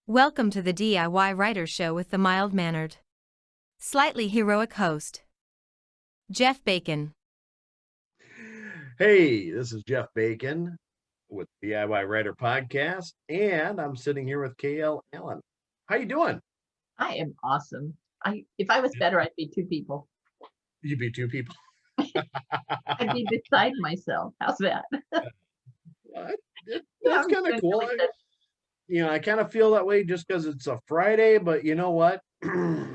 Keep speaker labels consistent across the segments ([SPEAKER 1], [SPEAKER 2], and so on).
[SPEAKER 1] Welcome to the DIY Writer Show with the mild-mannered, slightly heroic host, Jeff Bacon.
[SPEAKER 2] Hey, this is Jeff Bacon with the DIY Writer Podcast, and I'm sitting here with Kayelle Allen. How you doing?
[SPEAKER 3] I am awesome. If I was better, I'd be two people.
[SPEAKER 2] You'd be two people.
[SPEAKER 3] I'd be beside myself. How's that?
[SPEAKER 2] That's kind of cool. I kind of feel that way just because it's a Friday, but you know what? I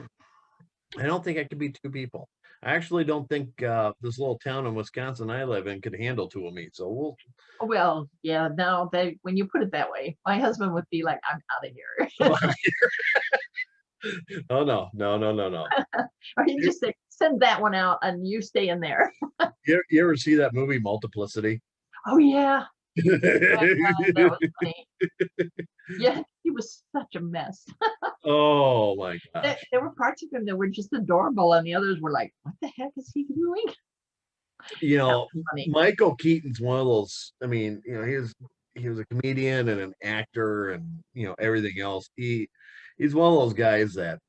[SPEAKER 2] don't think I could be two people. I actually don't think this little town in Wisconsin I live in could handle two of me. So
[SPEAKER 3] Well, yeah, no, when you put it that way, my husband would be like, I'm out of here.
[SPEAKER 2] Oh, no.
[SPEAKER 3] Or he'd just say, send that one out and you stay in there.
[SPEAKER 2] You ever see that movie Multiplicity?
[SPEAKER 3] Oh, yeah. That was funny. Yeah, he was such a mess.
[SPEAKER 2] Oh, my gosh.
[SPEAKER 3] There were parts of him that were just adorable, and the others were like, what the heck is he doing?
[SPEAKER 2] Michael Keaton's one of those. I mean, he was a comedian and an actor and everything else. He's one of those guys that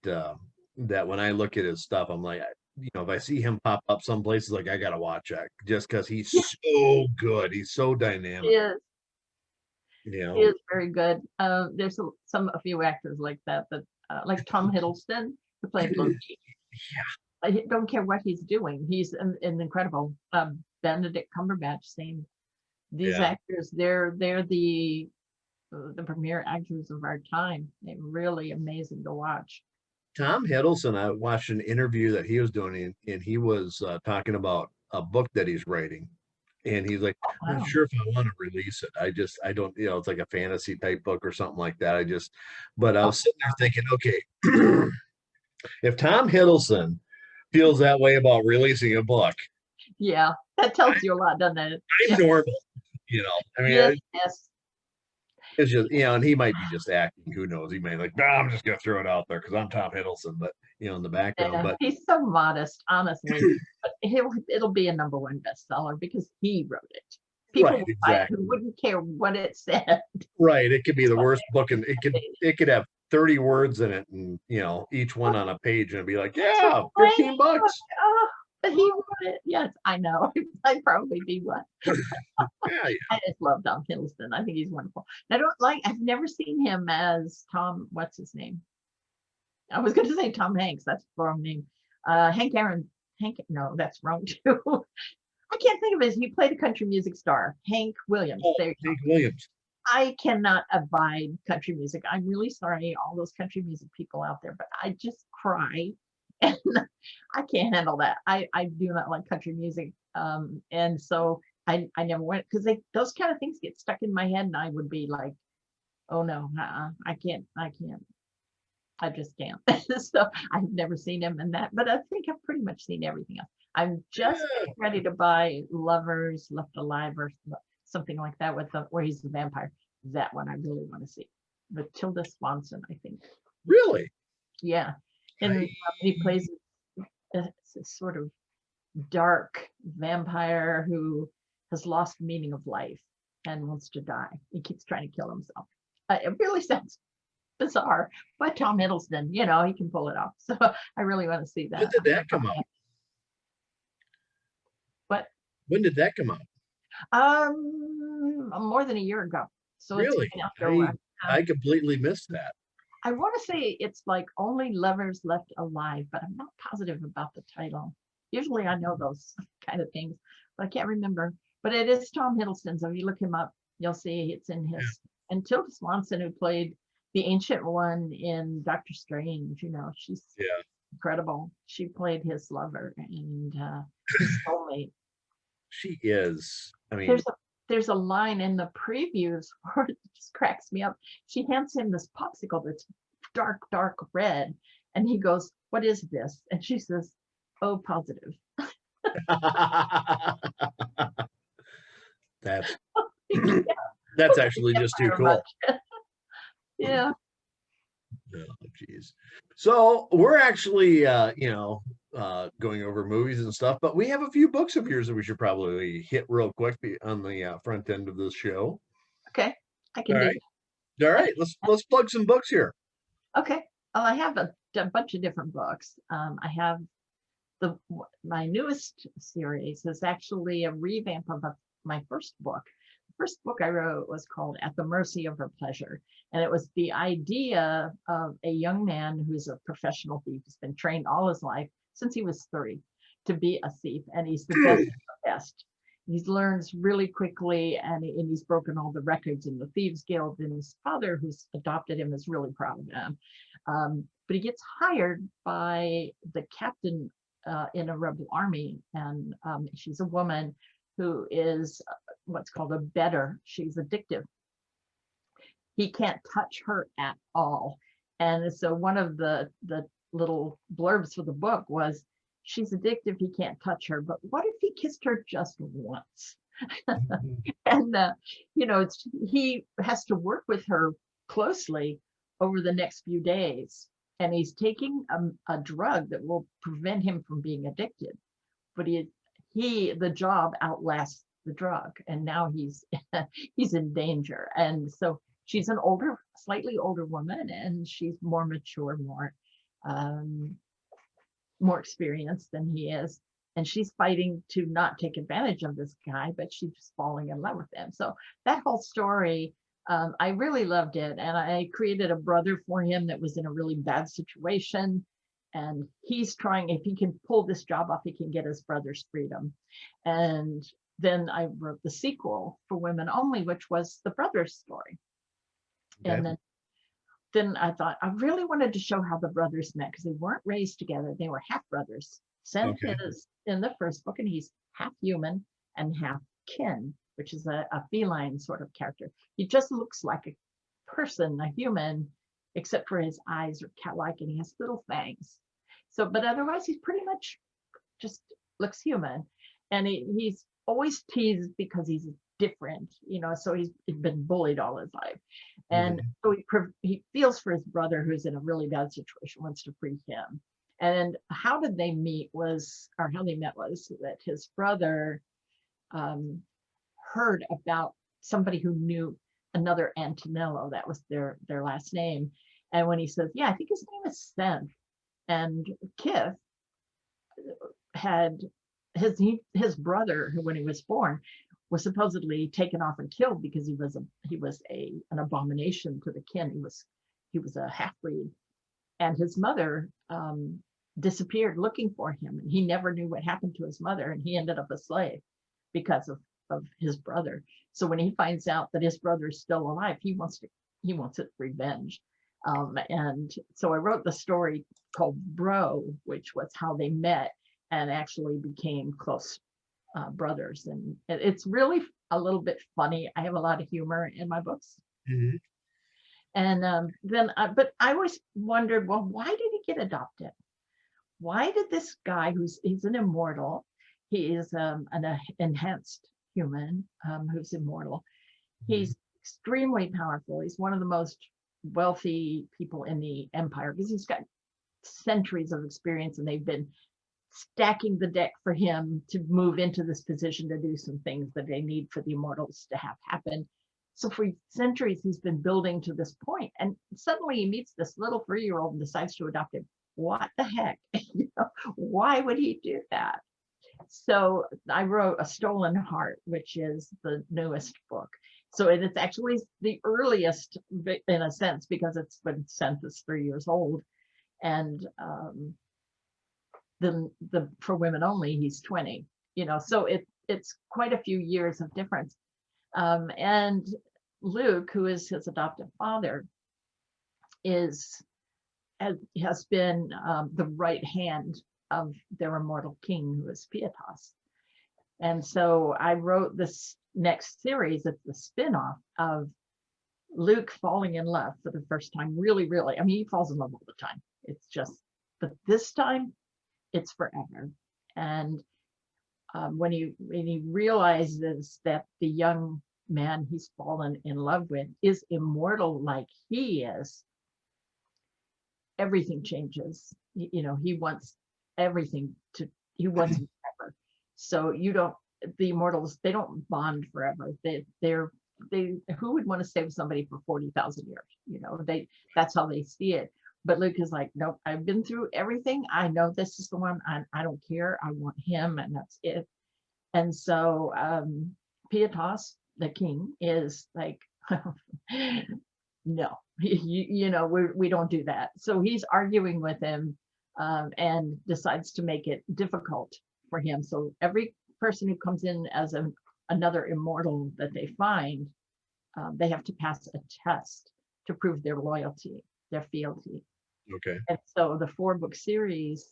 [SPEAKER 2] when I look at his stuff, I'm like, if I see him pop up some places, like I gotta watch that just because he's so good. He's so dynamic.
[SPEAKER 3] He is. He is very good. There's a few actors like that, like Tom Hiddleston, who played Loki.
[SPEAKER 2] Yeah.
[SPEAKER 3] I don't care what he's doing. He's an incredible. Benedict Cumberbatch, same. These actors, they're the premier actors of our time. They're really amazing to watch.
[SPEAKER 2] Tom Hiddleston, I watched an interview that he was doing, and he was talking about a book that he's writing. And he's like, I'm not sure if I want to release it. I don't, it's like a fantasy type book or something like that. But I was sitting there thinking, okay, if Tom Hiddleston feels that way about releasing a book.
[SPEAKER 3] Yeah, that tells you a lot, doesn't it?
[SPEAKER 2] I'm normal, I mean,
[SPEAKER 3] yes.
[SPEAKER 2] It's just, and he might be just acting. Who knows? He may I'm just going to throw it out there because I'm Tom Hiddleston, but, in the background. But
[SPEAKER 3] he's so modest, honestly. But it'll be a #1 bestseller because he wrote it. People who wouldn't care what it said.
[SPEAKER 2] Right. It could be the worst book, and it could have 30 words in it, and, each one on a page, and it'd be like, yeah, $15.
[SPEAKER 3] Oh, but he wrote it. Yes, I know. I'd probably be one. I just love Tom Hiddleston. I think he's wonderful. I've never seen him as Tom, what's his name? I was going to say Tom Hanks. That's the wrong name. No, that's wrong too. I can't think of it. He played a country music star, Hank Williams.
[SPEAKER 2] Hank Williams.
[SPEAKER 3] I cannot abide country music. I'm really sorry, all those country music people out there, but I just cry. And I can't handle that. I do not like country music. And so I never went because those kind of things get stuck in my head, and I would be like, oh no, I can't. I just can't. So I've never seen him in that, but I think I've pretty much seen everything else. I'm just ready to buy Lovers Left Alive or something like that where he's the vampire. That one I really want to see. But Tilda Swanson, I think.
[SPEAKER 2] Really?
[SPEAKER 3] Yeah. And he plays a sort of dark vampire who has lost meaning of life and wants to die. He keeps trying to kill himself. It really sounds bizarre, but Tom Hiddleston, he can pull it off. So I really want to see that.
[SPEAKER 2] When did that come out?
[SPEAKER 3] What?
[SPEAKER 2] When did that come
[SPEAKER 3] out? More than a year ago. So
[SPEAKER 2] really, I completely missed that.
[SPEAKER 3] I want to say it's like Only Lovers Left Alive, but I'm not positive about the title. Usually I know those kind of things, but I can't remember. But it is Tom Hiddleston, so if you look him up, you'll see it's in his. And Tilda Swanson, who played the ancient one in Doctor Strange, she's incredible. She played his lover and his soulmate.
[SPEAKER 2] She is. I mean,
[SPEAKER 3] there's a line in the previews where it just cracks me up. She hands him this popsicle that's dark red, and he goes, "What is this?" And she says, "Oh, positive."
[SPEAKER 2] That's actually just too cool.
[SPEAKER 3] Yeah.
[SPEAKER 2] Oh, geez. So we're actually, going over movies and stuff, but we have a few books of yours that we should probably hit real quick on the front end of this show.
[SPEAKER 3] Okay, I can do it.
[SPEAKER 2] All right, let's plug some books here.
[SPEAKER 3] Okay. Well, I have a bunch of different books. I have my newest series is actually a revamp of my first book. The first book I wrote was called At the Mercy of Her Pleasure. And it was the idea of a young man who's a professional thief. He's been trained all his life since he was 3 to be a thief. And he's the best of the best. He learns really quickly, and he's broken all the records in the Thieves Guild. And his father, who's adopted him, is really proud of him. But he gets hired by the captain in a rebel army, and she's a woman who is what's called a bedder. She's addictive. He can't touch her at all. And so one of the little blurbs for the book was, she's addictive, he can't touch her, but what if he kissed her just once? And he has to work with her closely over the next few days, and he's taking a drug that will prevent him from being addicted, but the job outlasts the drug, and now he's in danger. And so she's an slightly older woman, and she's more mature, more experienced than he is, and she's fighting to not take advantage of this guy, but she's falling in love with him. So that whole story, I really loved it, and I created a brother for him that was in a really bad situation, and he's trying, if he can pull this job off, he can get his brother's freedom. And then I wrote the sequel for Women Only, which was the brother's story. Okay. And then I thought I really wanted to show how the brothers met, because they weren't raised together. They were half brothers. Sen is in the first book, and he's half human and half kin, which is a feline sort of character. He just looks like a person, a human, except for his eyes are cat-like, and he has little fangs. So, but otherwise, he's pretty much just looks human. And he's always teased because he's different, so he's been bullied all his life. And so he feels for his brother, who's in a really bad situation, wants to free him. And how they met was that his brother heard about somebody who knew another Antonello, that was their last name. And when he says, yeah, I think his name is Sen, and Kith had his brother, who when he was born was supposedly taken off and killed because he was an abomination to the kin. He was a half-breed, and his mother disappeared looking for him, and he never knew what happened to his mother, and he ended up a slave because of his brother. So when he finds out that his brother is still alive, he wants it revenge. And so I wrote the story called Bro, which was how they met and actually became close brothers. And it's really a little bit funny. I have a lot of humor in my books. Mm-hmm. And but I always wondered, well, why did he get adopted? Why did this guy, he's an immortal, he is an enhanced human who's immortal. He's extremely powerful. He's one of the most wealthy people in the empire because he's got centuries of experience, and they've been stacking the deck for him to move into this position to do some things that they need for the immortals to have happen. So for centuries, he's been building to this point, and suddenly he meets this little 3-year-old and decides to adopt him. What the heck? Why would he do that? So I wrote A Stolen Heart, which is the newest book. So it's actually the earliest in a sense, because it's been sent as 3 years old. And for Women Only, he's 20, so it's quite a few years of difference. And Luke, who is his adoptive father, has been the right hand of their immortal king, who is Pietas. And so I wrote this next series. It's the spin-off of Luke falling in love for the first time. Really, really. I mean, he falls in love all the time. It's just, but this time it's forever. And when he realizes that the young man he's fallen in love with is immortal like he is, everything changes. He wants everything he wants forever. So the immortals, they don't bond forever. They're who would want to stay with somebody for 40,000 years? That's how they see it. But Luke is like, nope, I've been through everything. I know this is the one. I don't care. I want him, and that's it. And so Pietas, the king, is like, no, we don't do that. So he's arguing with him and decides to make it difficult for him. So every person who comes in as another immortal that they find, they have to pass a test to prove their loyalty, their fealty.
[SPEAKER 2] Okay.
[SPEAKER 3] And so the 4-book series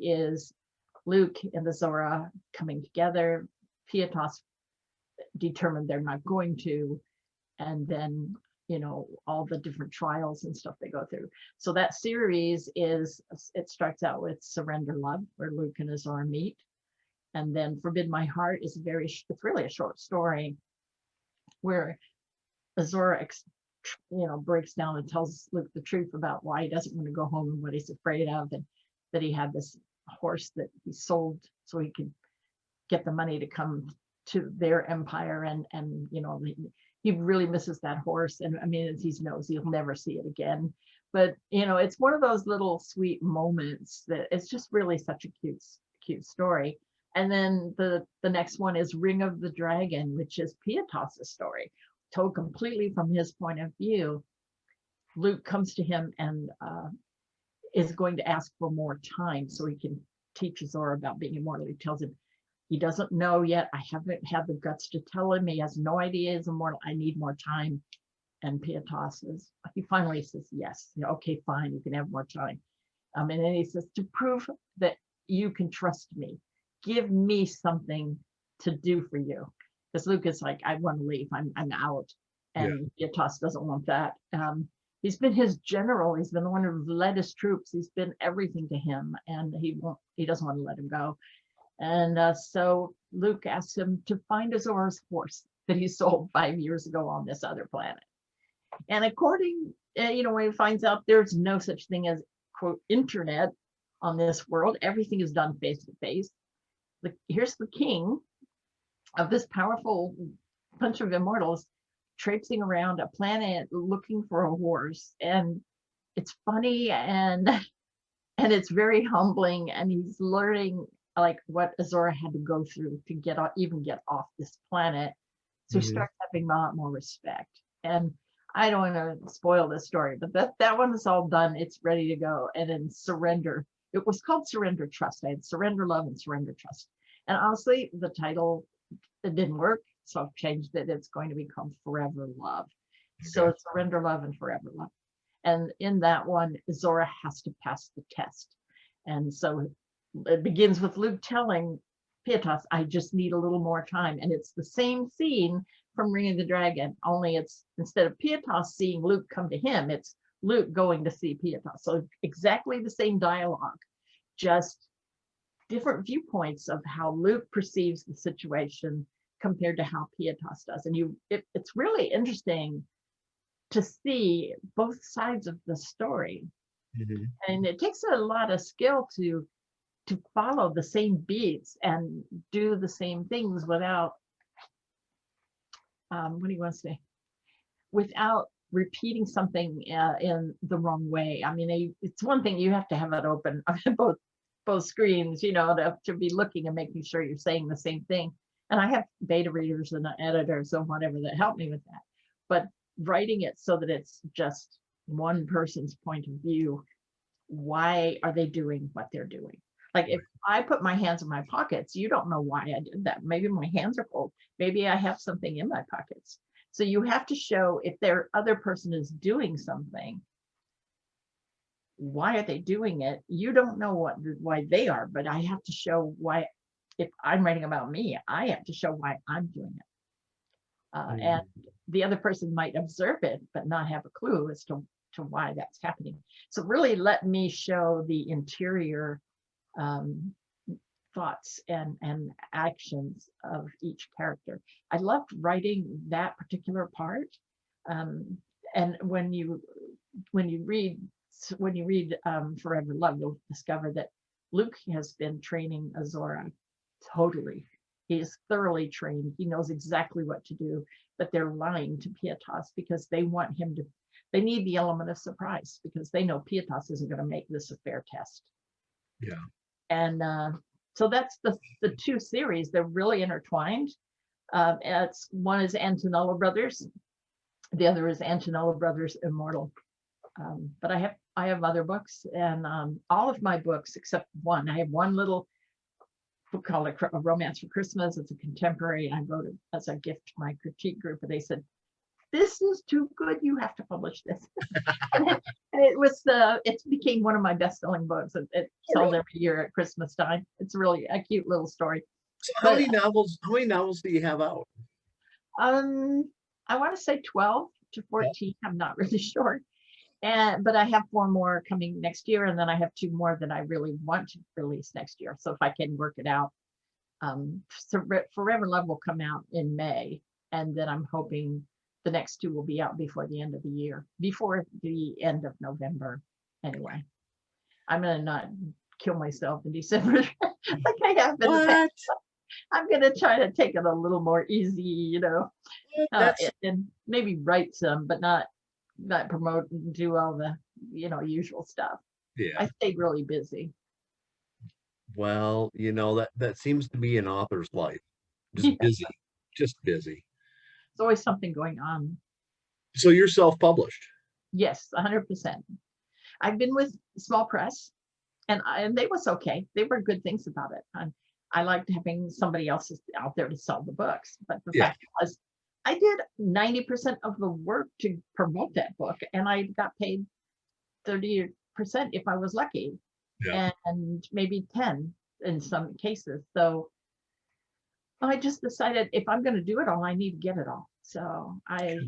[SPEAKER 3] is Luke and the Zora coming together. Pietas determined they're not going to, and then all the different trials and stuff they go through. So that series it starts out with Surrender Love, where Luke and Zora meet, and then Forbid My Heart is it's really a short story where Zora breaks down and tells Luke the truth about why he doesn't want to go home and what he's afraid of, and that he had this horse that he sold so he could get the money to come to their empire, and he really misses that horse, and I mean, as he knows, he'll never see it again. But it's one of those little sweet moments that it's just really such a cute story. And then the next one is Ring of the Dragon, which is Pietas' story, told completely from his point of view. Luke comes to him and is going to ask for more time so he can teach Zora about being immortal. He tells him he doesn't know yet. I haven't had the guts to tell him. He has no idea he's immortal. I need more time. And Pietas he finally says, yes, okay, fine, you can have more time. And then he says, to prove that you can trust me, give me something to do for you. Because Luke is like, I want to leave. I'm out. And Pietas doesn't want that. He's been his general. He's been the one who led his troops. He's been everything to him, and he doesn't want to let him go. And so Luke asks him to find Zora's horse that he sold 5 years ago on this other planet. And according, when he finds out there's no such thing as, quote, internet on this world, everything is done face to face. Here's the king of this powerful bunch of immortals traipsing around a planet looking for a horse. And it's funny and it's very humbling. And he's learning like what Zora had to go through to get off this planet. So he starts having a lot more respect. And I don't want to spoil this story, but that one is all done. It's ready to go. And then Surrender. It was called Surrender Trust. I had Surrender Love and Surrender Trust. And honestly, the title, it didn't work. So I've changed it. It's going to be called Forever Love. Okay. So it's Surrender Love and Forever Love. And in that one, Zora has to pass the test. And so it begins with Luke telling Pietas, I just need a little more time. And it's the same scene from Ring of the Dragon, only it's instead of Pietas seeing Luke come to him, it's Luke going to see Pietas. So exactly the same dialogue, just different viewpoints of how Luke perceives the situation compared to how Pietas does. And it's really interesting to see both sides of the story. And it takes a lot of skill to follow the same beats and do the same things without what do you want to say? Without repeating something in the wrong way. I mean, it's one thing you have to have it open on both screens, to be looking and making sure you're saying the same thing. And I have beta readers and editors and whatever that help me with that. But writing it so that it's just one person's point of view, why are they doing what they're doing? Like if I put my hands in my pockets, you don't know why I did that. Maybe my hands are cold. Maybe I have something in my pockets. So you have to show if their other person is doing something, why are they doing it? You don't know why they are, but I have to show why. If I'm writing about me, I have to show why I'm doing it. And the other person might observe it, but not have a clue as to why that's happening. So really let me show the interior thoughts and actions of each character. I loved writing that particular part. And when you read Forever Love, you'll discover that Luke has been training Zora totally He is thoroughly trained. He knows exactly what to do, but they're lying to Pietas because they want him to, they need the element of surprise because they know Pietas isn't going to make this a fair test.
[SPEAKER 2] Yeah.
[SPEAKER 3] And so that's the two series. They're really intertwined. It's one is Antonello Brothers, the other is Antonello Brothers Immortal. But I have other books, and all of my books except one. I have one little book called A Romance for Christmas. It's a contemporary. I wrote it as a gift to my critique group, and they said, "This is too good. You have to publish this." and it became one of my best-selling books. It sells every year at Christmas time. It's really a cute little story.
[SPEAKER 2] So how many novels do you have out?
[SPEAKER 3] I want to say 12 to 14. I'm not really sure. But I have 4 more coming next year, and then I have 2 more that I really want to release next year. So if I can work it out, Forever Love will come out in May, and then I'm hoping the next 2 will be out before the end of the year, before the end of November. Anyway, I'm gonna not kill myself in December like I have in the past. I'm gonna try to take it a little more easy, you know, and maybe write some, but not promote and do all the, you know, usual stuff.
[SPEAKER 2] Yeah.
[SPEAKER 3] I stayed really busy.
[SPEAKER 2] Well, you know, that seems to be an author's life. Just busy. Just busy.
[SPEAKER 3] There's always something going on.
[SPEAKER 2] So you're self-published?
[SPEAKER 3] Yes, 100%. I've been with small press, and they was okay. They were good things about it. I liked having somebody else out there to sell the books, but the fact was, I did 90% of the work to promote that book, and I got paid 30% if I was lucky, and maybe 10 in some cases. So I just decided if I'm going to do it all, I need to get it all. So I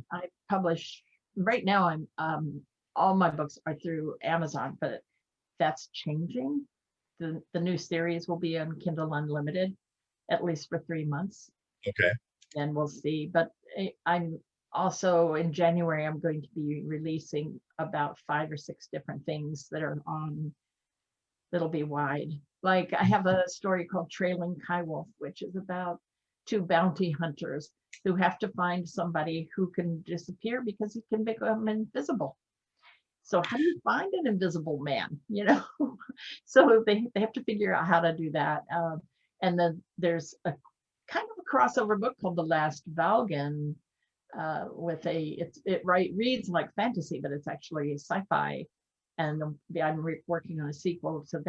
[SPEAKER 3] publish right now. I'm all my books are through Amazon, but that's changing. The new series will be on Kindle Unlimited, at least for 3 months.
[SPEAKER 2] Okay.
[SPEAKER 3] And we'll see. But I'm also in January, I'm going to be releasing about 5 or 6 different things that are on, that'll be wide. Like I have a story called Trailing Kayelle, which is about 2 bounty hunters who have to find somebody who can disappear because he can become invisible. So how do you find an invisible man, you know? So they have to figure out how to do that. And then there's a kind of a crossover book called The Last Valgan, with it reads like fantasy, but it's actually sci-fi. And I'm working on a sequel to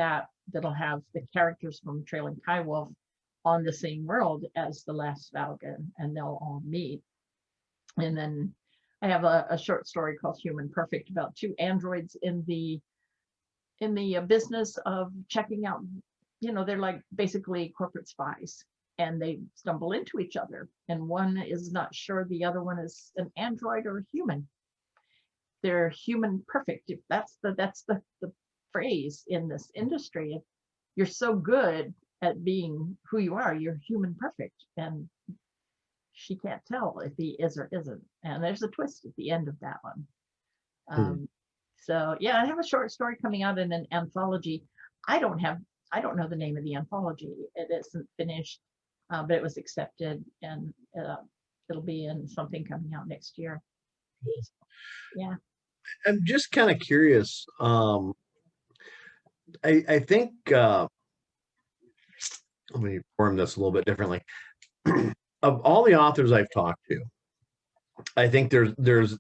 [SPEAKER 3] that'll have the characters from Trailing Kayelle on the same world as The Last Valgan, and they'll all meet. And then I have a short story called Human Perfect about 2 androids in the business of checking out, you know, they're like basically corporate spies, and they stumble into each other, and one is not sure the other one is an android or a human. They're human perfect. If that's the phrase in this industry. If you're so good at being who you are, you're human perfect, and she can't tell if he is or isn't. And there's a twist at the end of that one. So yeah, I have a short story coming out in an anthology. I don't know the name of the anthology. It isn't finished, but it was accepted, and it'll be in something coming out next year. Yeah.
[SPEAKER 2] I'm just kind of curious. I think let me form this a little bit differently. Of all the authors I've talked to, I think there's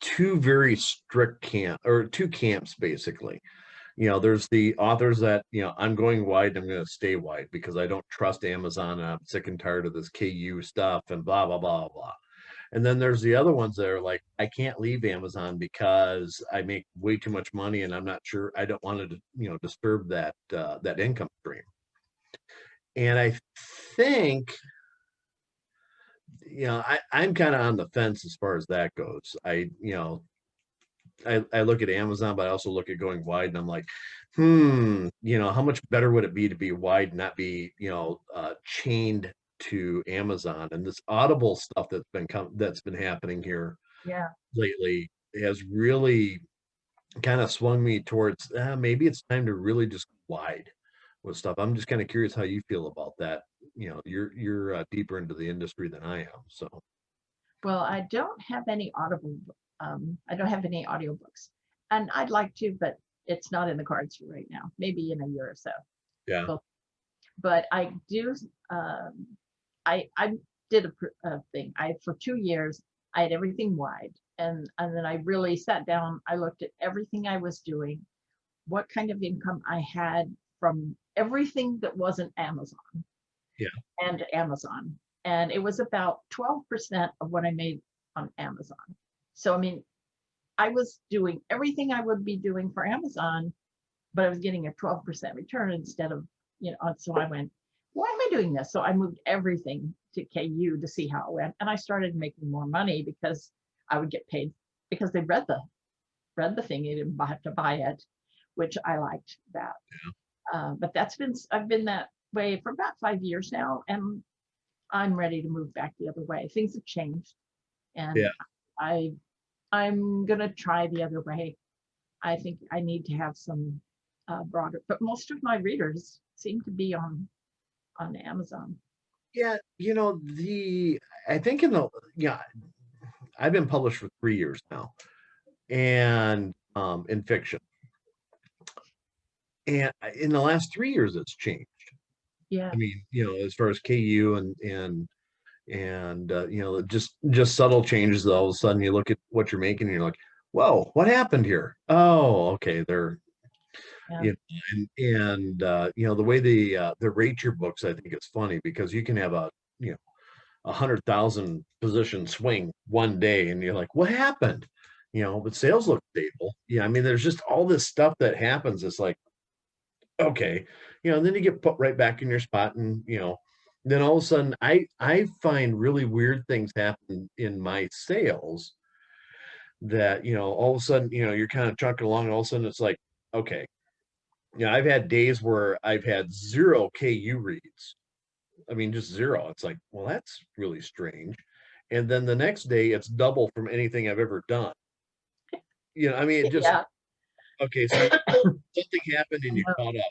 [SPEAKER 2] 2 very strict two camps basically. You know, there's the authors that, you know, I'm going wide, I'm going to stay wide because I don't trust Amazon, and I'm sick and tired of this KU stuff and blah blah blah blah. And then there's the other ones that are like, I can't leave Amazon because I make way too much money, and I'm not sure, I don't want to, you know, disturb that income stream. And I think, you know, I'm kind of on the fence as far as that goes. I look at Amazon, but I also look at going wide, and I'm like, you know, how much better would it be to be wide and not be, you know, chained to Amazon? And this Audible stuff that's been happening here lately has really kind of swung me towards maybe it's time to really just wide with stuff. I'm just kind of curious how you feel about that. you're deeper into the industry than I am. So
[SPEAKER 3] Well, I don't have any Audible. I don't have any audiobooks, and I'd like to, but it's not in the cards right now. Maybe in a year or so.
[SPEAKER 2] yeah,
[SPEAKER 3] But I do. Um, I did a thing. For 2 years I had everything wide, and then I really sat down. I looked at everything I was doing, what kind of income I had from everything that wasn't Amazon
[SPEAKER 2] yeah,
[SPEAKER 3] and Amazon, and it was about 12% of what I made on Amazon. So I mean, I was doing everything I would be doing for Amazon, but I was getting a 12% return instead of, so I went, why am I doing this? So I moved everything to KU to see how it went. And I started making more money because I would get paid because they read the thing. You didn't have to buy it, which I liked that. But I've been that way for about 5 years now, and I'm ready to move back the other way. Things have changed, and
[SPEAKER 2] yeah.
[SPEAKER 3] I'm gonna try the other way. I think I need to have some broader, but most of my readers seem to be on Amazon.
[SPEAKER 2] Yeah, I think I've been published for 3 years now, and in fiction. And in the last 3 years, it's changed.
[SPEAKER 3] Yeah,
[SPEAKER 2] I mean, as far as KU and just subtle changes. All of a sudden, you look at what you're making, and you're like, "Whoa, what happened here?" Oh, okay, they're
[SPEAKER 3] yeah,
[SPEAKER 2] the way they rate your books, I think it's funny because you can have a 100,000 position swing one day, and you're like, "What happened?" But sales look stable. Yeah, I mean, there's just all this stuff that happens. It's like, okay, and then you get put right back in your spot, and then all of a sudden, I find really weird things happen in my sales that all of a sudden, you're kind of trucking along, and all of a sudden it's like, okay, I've had days where I've had 0 KU reads. I mean, just 0. It's like, well, that's really strange. And then the next day, it's double from anything I've ever done. I mean, it just
[SPEAKER 3] yeah.
[SPEAKER 2] okay. So something happened, and you caught up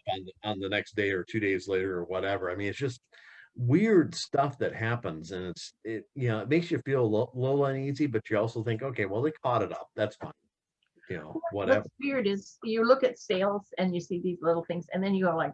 [SPEAKER 2] on the next day or 2 days later or whatever. I mean, it's just weird stuff that happens, and it makes you feel a little uneasy, but you also think, okay, well, they caught it up. That's fine. Whatever.
[SPEAKER 3] What's weird is you look at sales and you see these little things, and then you go like,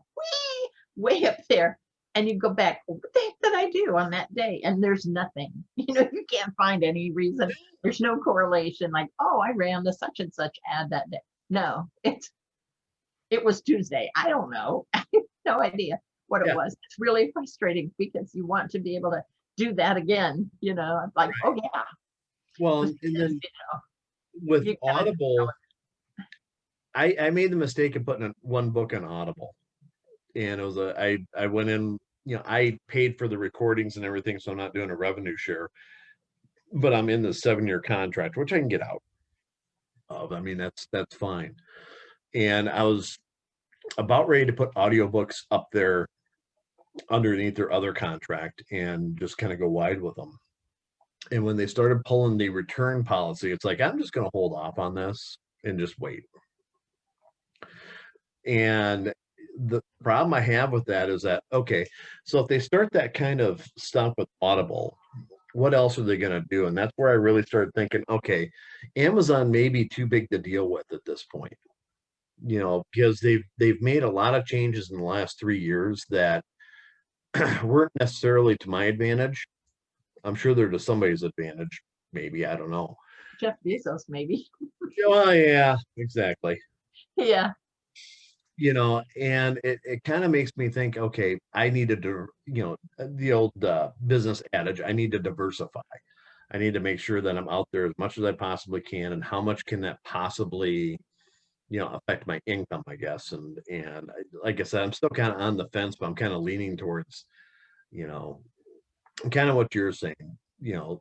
[SPEAKER 3] way up there, and you go back, well, what the heck did I do on that day? And there's nothing. You can't find any reason. There's no correlation. Like, oh, I ran the such and such ad that day. No, it was Tuesday. I don't know. I have no idea what it was. It's really frustrating because you want to be able to do that again. It's like, oh yeah.
[SPEAKER 2] Well, and then with Audible, I made the mistake of putting one book on Audible, and it was I went in, I paid for the recordings and everything, so I'm not doing a revenue share, but I'm in the 7-year contract, which I can get out of. I mean, that's fine. And I was about ready to put audiobooks up there underneath their other contract and just kind of go wide with them. And when they started pulling the return policy, it's like, I'm just going to hold off on this and just wait. And the problem I have with that is that, okay, so if they start that kind of stuff with Audible, what else are they going to do? And that's where I really started thinking, okay, Amazon may be too big to deal with at this point, because they've made a lot of changes in the last 3 years that weren't necessarily to my advantage. I'm sure they're to somebody's advantage, maybe, I don't know.
[SPEAKER 3] Jeff Bezos, maybe.
[SPEAKER 2] Well, yeah, exactly.
[SPEAKER 3] Yeah.
[SPEAKER 2] And it kind of makes me think, okay, I needed to, the old business adage, I need to diversify. I need to make sure that I'm out there as much as I possibly can, and how much can that possibly, affect my income, I guess. And like I said, I'm still kind of on the fence, but I'm kind of leaning towards, kind of what you're saying, do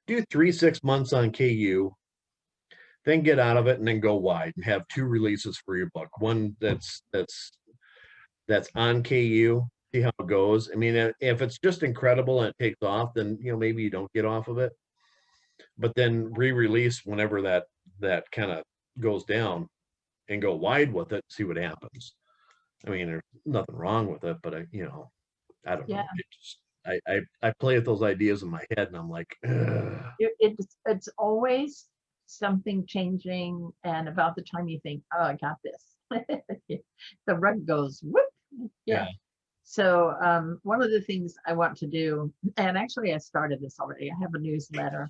[SPEAKER 2] 3-6 months on KU, then get out of it, and then go wide and have 2 releases for your book. One that's on KU, see how it goes. I mean, if it's just incredible and it takes off, then maybe you don't get off of it. But then re-release whenever that kind of goes down, and go wide with it, see what happens. I mean, there's nothing wrong with it, but I don't know.
[SPEAKER 3] Yeah.
[SPEAKER 2] It just, I play with those ideas in my head, and I'm like, ugh.
[SPEAKER 3] It's always something changing, and about the time you think, oh, I got this, the rug goes whoop.
[SPEAKER 2] Yeah.
[SPEAKER 3] Yeah. So one of the things I want to do, and actually I started this already, I have a newsletter,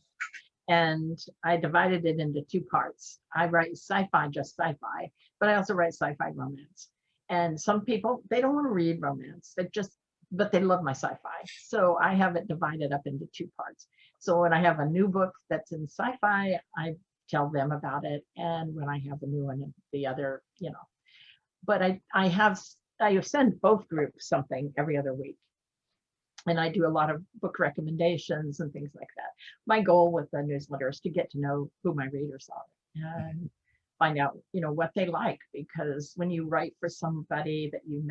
[SPEAKER 3] and I divided it into two parts. I write sci-fi, just sci-fi, but I also write sci-fi romance. And some people, they don't want to read romance. But they love my sci-fi. So I have it divided up into two parts. So when I have a new book that's in sci-fi, I tell them about it. And when I have a new one in the other, but I send both groups something every other week. And I do a lot of book recommendations and things like that. My goal with the newsletter is to get to know who my readers are and find out, what they like, because when you write for somebody that you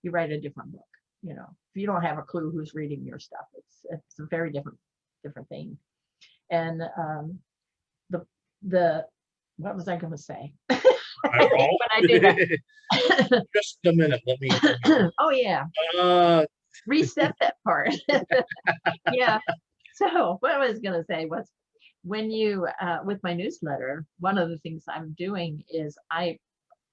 [SPEAKER 3] write a different book. If you don't have a clue who's reading your stuff, it's a very different thing. And the what was I going to say? When I do that.
[SPEAKER 2] Just a minute. Let me.
[SPEAKER 3] Oh yeah. Reset that part. Yeah. So what I was going to say was, when you with my newsletter, one of the things I'm doing is I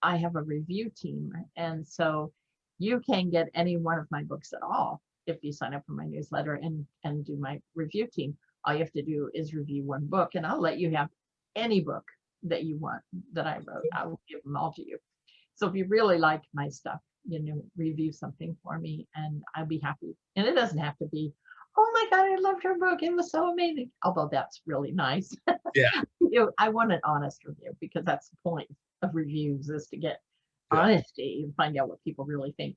[SPEAKER 3] have a review team, and so you can get any one of my books at all if you sign up for my newsletter and do my review team. All you have to do is review one book, and I'll let you have any book that you want that I wrote. I will give them all to you. So if you really like my stuff, review something for me, and I'll be happy. And it doesn't have to be, oh my God, I loved your book, it was so amazing. Although that's really nice.
[SPEAKER 2] Yeah.
[SPEAKER 3] I want an honest review, because that's the point of reviews, is to get honesty and find out what people really think.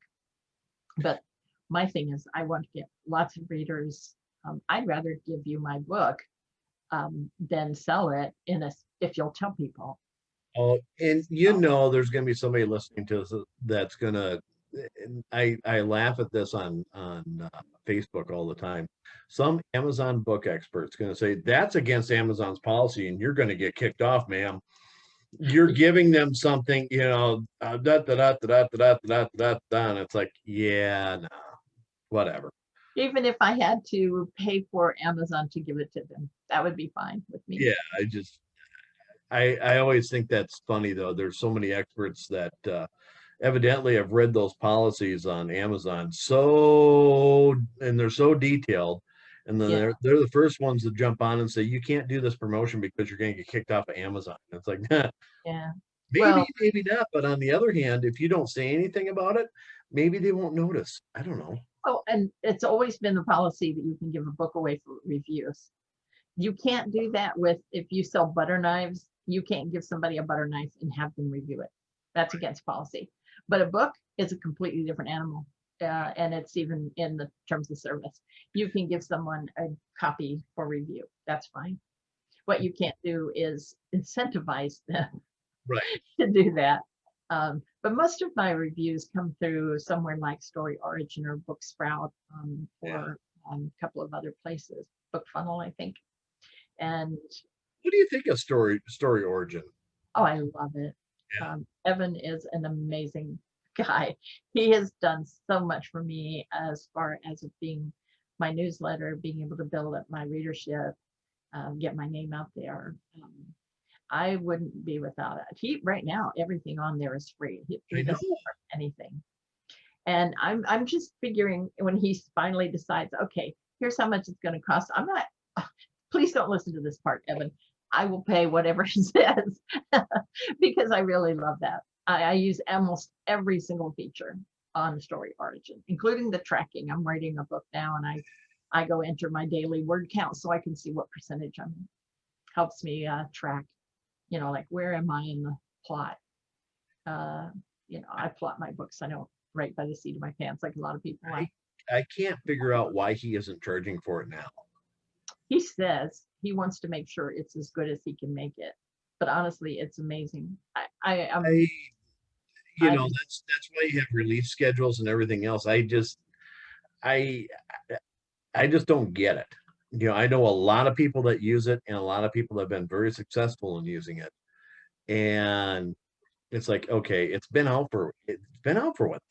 [SPEAKER 3] But my thing is, I want to get lots of readers. I'd rather give you my book than sell it if you'll tell people.
[SPEAKER 2] Oh, and there's going to be somebody listening to us that's going to, I laugh at this on Facebook all the time. Some Amazon book expert's going to say that's against Amazon's policy, and you're going to get kicked off, ma'am. You're giving them something, and it's like, yeah, no, whatever.
[SPEAKER 3] Even if I had to pay for Amazon to give it to them, that would be fine with me.
[SPEAKER 2] Yeah, I always think that's funny, though. There's so many experts that evidently have read those policies on Amazon, and they're so detailed, and then they're the first ones to jump on and say, you can't do this promotion because you're going to get kicked off of Amazon. And it's like,
[SPEAKER 3] yeah,
[SPEAKER 2] maybe not. But on the other hand, if you don't say anything about it, maybe they won't notice. I don't know.
[SPEAKER 3] Oh, and it's always been the policy that you can give a book away for reviews. You can't do that if you sell butter knives. You can't give somebody a butter knife and have them review it. That's against policy. But a book is a completely different animal. And it's even in the terms of service. You can give someone a copy for review. That's fine. What you can't do is incentivize them to do that. But most of my reviews come through somewhere like Story Origin or Book Sprout, or a couple of other places. Book Funnel, I think. And
[SPEAKER 2] what do you think of Story Origin?
[SPEAKER 3] Oh, I love it. Yeah. Evan is an amazing guy. He has done so much for me as far as it being my newsletter, being able to build up my readership, get my name out there. I wouldn't be without it. Right now, everything on there is free. He doesn't charge anything. And I'm just figuring, when he finally decides, okay, here's how much it's going to cost. I'm not, please don't listen to this part, Evan. I will pay whatever he says because I really love that. I use almost every single feature on Story Origin, including the tracking. I'm writing a book now, and I go enter my daily word count so I can see what percentage I'm in. Helps me track, like where am I in the plot? I plot my books. I don't write by the seat of my pants like a lot of people.
[SPEAKER 2] I can't figure out why he isn't charging for it now.
[SPEAKER 3] He says he wants to make sure it's as good as he can make it, but honestly, it's amazing.
[SPEAKER 2] That's why you have release schedules and everything else. I just don't get it. I know a lot of people that use it, and a lot of people have been very successful in using it. And it's like, okay, it's been out for what,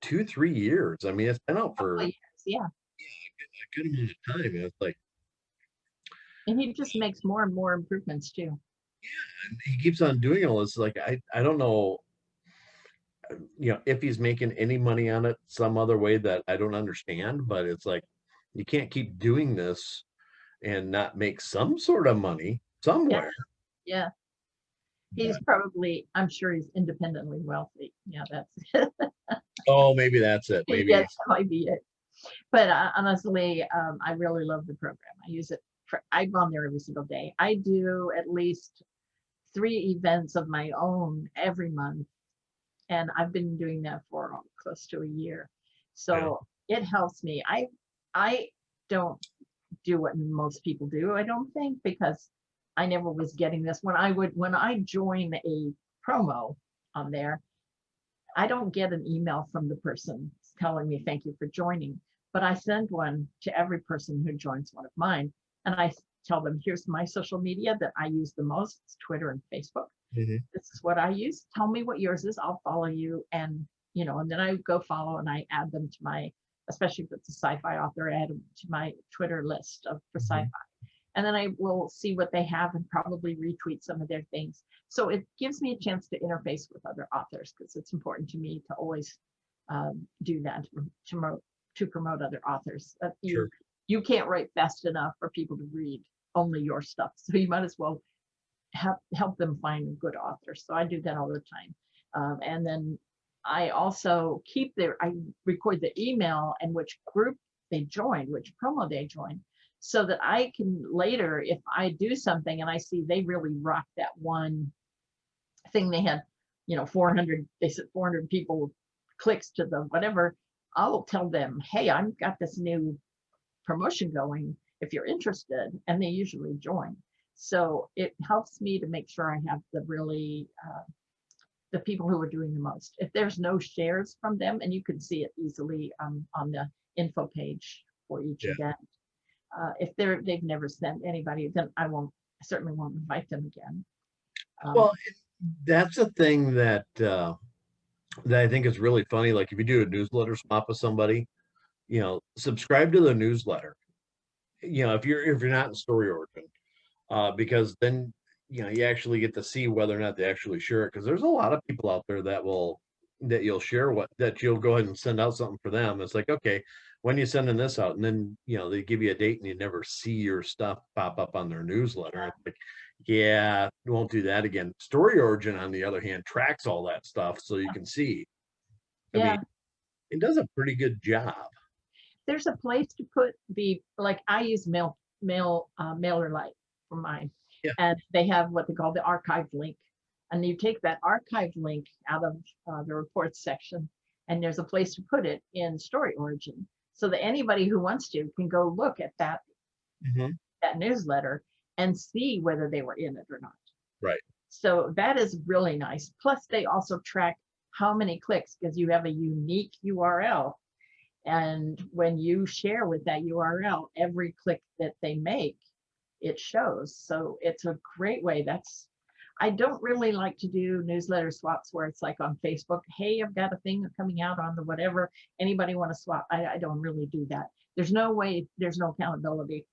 [SPEAKER 2] 2-3 years. I mean, it's been out for
[SPEAKER 3] Couple of years, yeah.
[SPEAKER 2] a good amount of time. And it's like,
[SPEAKER 3] And he just makes more and more improvements too.
[SPEAKER 2] and he keeps on doing all this. Like, I don't know, if he's making any money on it some other way that I don't understand, but it's like, you can't keep doing this and not make some sort of money
[SPEAKER 3] Yeah,
[SPEAKER 2] somewhere.
[SPEAKER 3] yeah. He's
[SPEAKER 2] But,
[SPEAKER 3] probably, I'm sure he's independently wealthy. Yeah, that's
[SPEAKER 2] oh, maybe that's it. Maybe.
[SPEAKER 3] yes, that might be it. But honestly, I really love the program. I use it for, I've gone there every single day. I do at least 3 events of my own every month. And I've been doing that for close to a year.
[SPEAKER 2] Yeah.
[SPEAKER 3] So it helps me. I don't do what most people do, I don't think, because I never was getting this. When I join a promo on there, I don't get an email from the person telling me thank you for joining, but I send one to every person who joins one of mine. And I tell them, here's my social media that I use the most, it's Twitter and Facebook.
[SPEAKER 2] Mhm.
[SPEAKER 3] This is what I use. Tell me what yours is. I'll follow you. And, and then I go follow and I add them to my, especially if it's a sci-fi author, I add them to my Twitter list for sci-fi. And then I will see what they have and probably retweet some of their things. So it gives me a chance to interface with other authors, because it's important to me to always do that to promote other authors.
[SPEAKER 2] Sure.
[SPEAKER 3] You can't write fast enough for people to read only your stuff. So you might as well help them find good authors. So I do that all the time. And then I also I record the email and which group they joined, which promo they joined, so that I can later, if I do something and I see they really rock that one thing, they had, 400, they said 400 people clicks to the whatever, I'll tell them, hey, I've got this new promotion going if you're interested, and they usually join. So it helps me to make sure I have the people who are doing the most. If there's no shares from them, and you can see it easily on the info page for each event. If they've never sent anybody, then I certainly won't invite them again.
[SPEAKER 2] Well, that's a thing that I think is really funny. Like, if you do a newsletter swap with somebody, subscribe to the newsletter. If you're not in Story Origin, because then you actually get to see whether or not they actually share it. Because there's a lot of people out there that you'll share that you'll go ahead and send out something for them. It's like, okay, when are you sending this out? And then they give you a date and you never see your stuff pop up on their newsletter. It's like, yeah, won't do that again. Story Origin, on the other hand, tracks all that stuff so you can see. I mean, it does a pretty good job.
[SPEAKER 3] There's a place to put like I use MailerLite for mine.
[SPEAKER 2] Yeah.
[SPEAKER 3] And they have what they call the archive link. And you take that archive link out of the reports section, and there's a place to put it in Story Origin, so that anybody who wants to can go look at that newsletter and see whether they were in it or not.
[SPEAKER 2] Right.
[SPEAKER 3] So that is really nice. Plus, they also track how many clicks, because you have a unique URL. And when you share with that URL, every click that they make, it shows. So it's a great way. I don't really like to do newsletter swaps where it's like on Facebook, hey, I've got a thing coming out on the whatever, anybody want to swap? I don't really do that. There's no way, there's no accountability.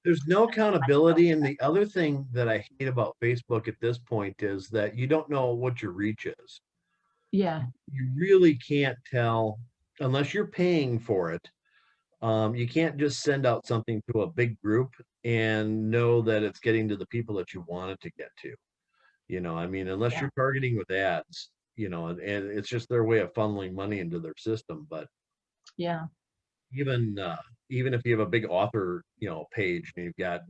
[SPEAKER 2] There's no accountability. And the other thing that I hate about Facebook at this point is that you don't know what your reach is.
[SPEAKER 3] Yeah.
[SPEAKER 2] You really can't tell unless you're paying for it. You can't just send out something to a big group and know that it's getting to the people that you want it to get to. I mean, unless you're targeting with ads, and it's just their way of funneling money into their system. But
[SPEAKER 3] yeah,
[SPEAKER 2] even if you have a big author, page, and you've got,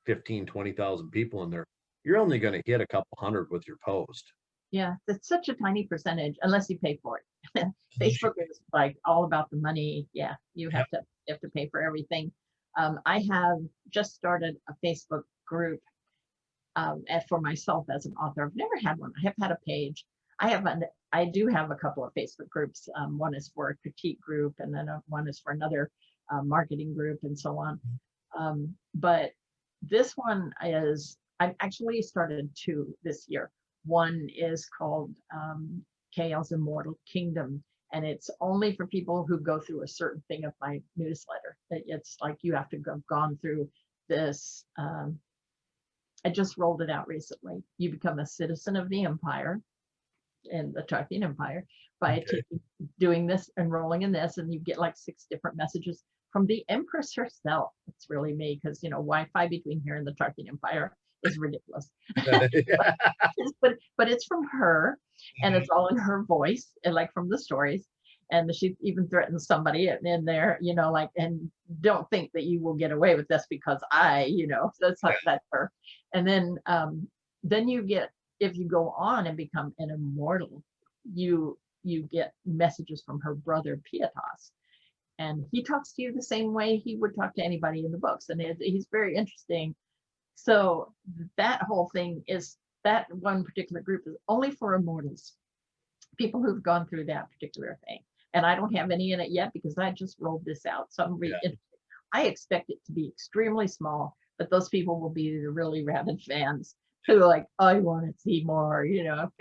[SPEAKER 2] 15-20,000 people in there, you're only going to hit a couple hundred with your post.
[SPEAKER 3] Yeah, that's such a tiny percentage unless you pay for it. Facebook is like all about the money. Yeah, you have to pay for everything. I have just started a Facebook group for myself as an author. I've never had one. I have had a page. I do have a couple of Facebook groups. One is for a critique group, and then one is for another marketing group, and so on. But this one I've actually started 2 this year. One is called Kayelle's Immortal Kingdom, and it's only for people who go through a certain thing of my newsletter. It's like you have to have gone through this. I just rolled it out recently. You become a citizen of the empire, in the Tarthian Empire, by doing this, enrolling in this, and you get like 6 different messages from the Empress herself. It's really me, because Wi-Fi between here and the Tarthian Empire is ridiculous. but it's from her, and it's all in her voice, and like from the stories. And she even threatens somebody in there, like, and don't think that you will get away with this because so it's like that's her. And then you get, if you go on and become an immortal, you get messages from her brother Pietas, and he talks to you the same way he would talk to anybody in the books, and he's very interesting. So that whole thing is, that one particular group is only for immortals, people who've gone through that particular thing. And I don't have any in it yet because I just rolled this out. So I'm really interested. I expect it to be extremely small, but those people will be the really rabid fans who are like, I want to see more.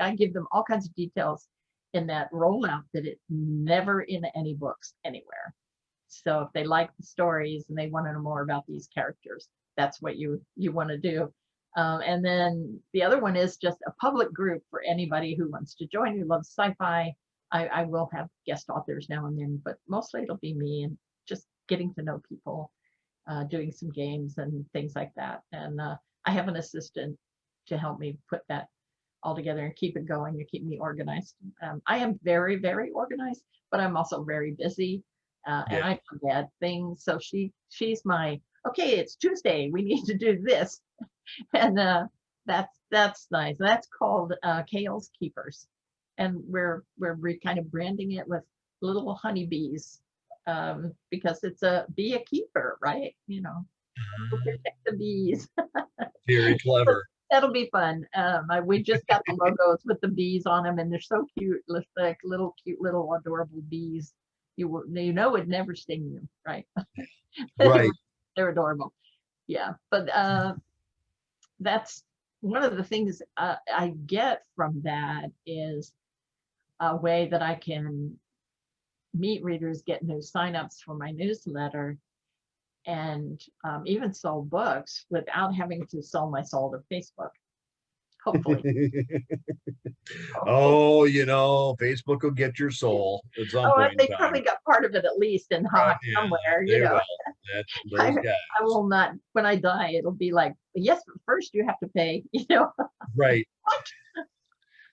[SPEAKER 3] I give them all kinds of details in that rollout that it's never in any books anywhere. So if they like the stories and they want to know more about these characters, that's what you want to do. And then the other one is just a public group for anybody who wants to join, who loves sci-fi. I will have guest authors now and then, but mostly it'll be me and just getting to know people, doing some games and things like that. And I have an assistant to help me put that all together and keep it going and keep me organized. I am very, very organized, but I'm also very busy, and I forget things. So she's my, okay, it's Tuesday, we need to do this. And that's nice. That's called Kayelle's Keepers. And we're kind of branding it with little honeybees, because it's be a keeper, right? Protect the bees.
[SPEAKER 2] Very clever.
[SPEAKER 3] That'll be fun. We just got the logos with the bees on them, and they're so cute, like cute little adorable bees. Would never sting you, right?
[SPEAKER 2] Right.
[SPEAKER 3] They're adorable. Yeah, but that's one of the things I get from that, is a way that I can meet readers, get new signups for my newsletter, and even sell books without having to sell my soul to Facebook. Hopefully.
[SPEAKER 2] Oh, Facebook will get your soul at some point
[SPEAKER 3] They
[SPEAKER 2] in time.
[SPEAKER 3] probably got part of it at least in hot somewhere.
[SPEAKER 2] Those guys.
[SPEAKER 3] I will not. When I die, it'll be like, yes, but first you have to pay.
[SPEAKER 2] Right.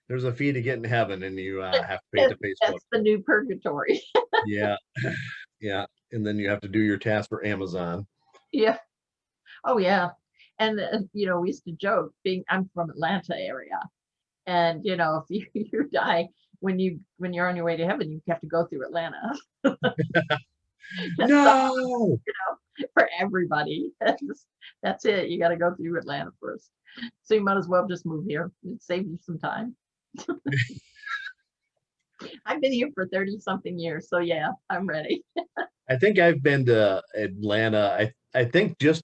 [SPEAKER 2] There's a fee to get in heaven, and you have to pay to Facebook.
[SPEAKER 3] That's the new purgatory.
[SPEAKER 2] Yeah. And then you have to do your task for Amazon.
[SPEAKER 3] Yeah. Oh yeah. And we used to joke, I'm from Atlanta area, and if you die when you're on your way to heaven, you have to go through Atlanta.
[SPEAKER 2] No.
[SPEAKER 3] For everybody, that's it. You got to go through Atlanta first, so you might as well just move here. It saves you some time. I've been here for 30-something years, so yeah, I'm ready.
[SPEAKER 2] I think I've been to Atlanta. I think just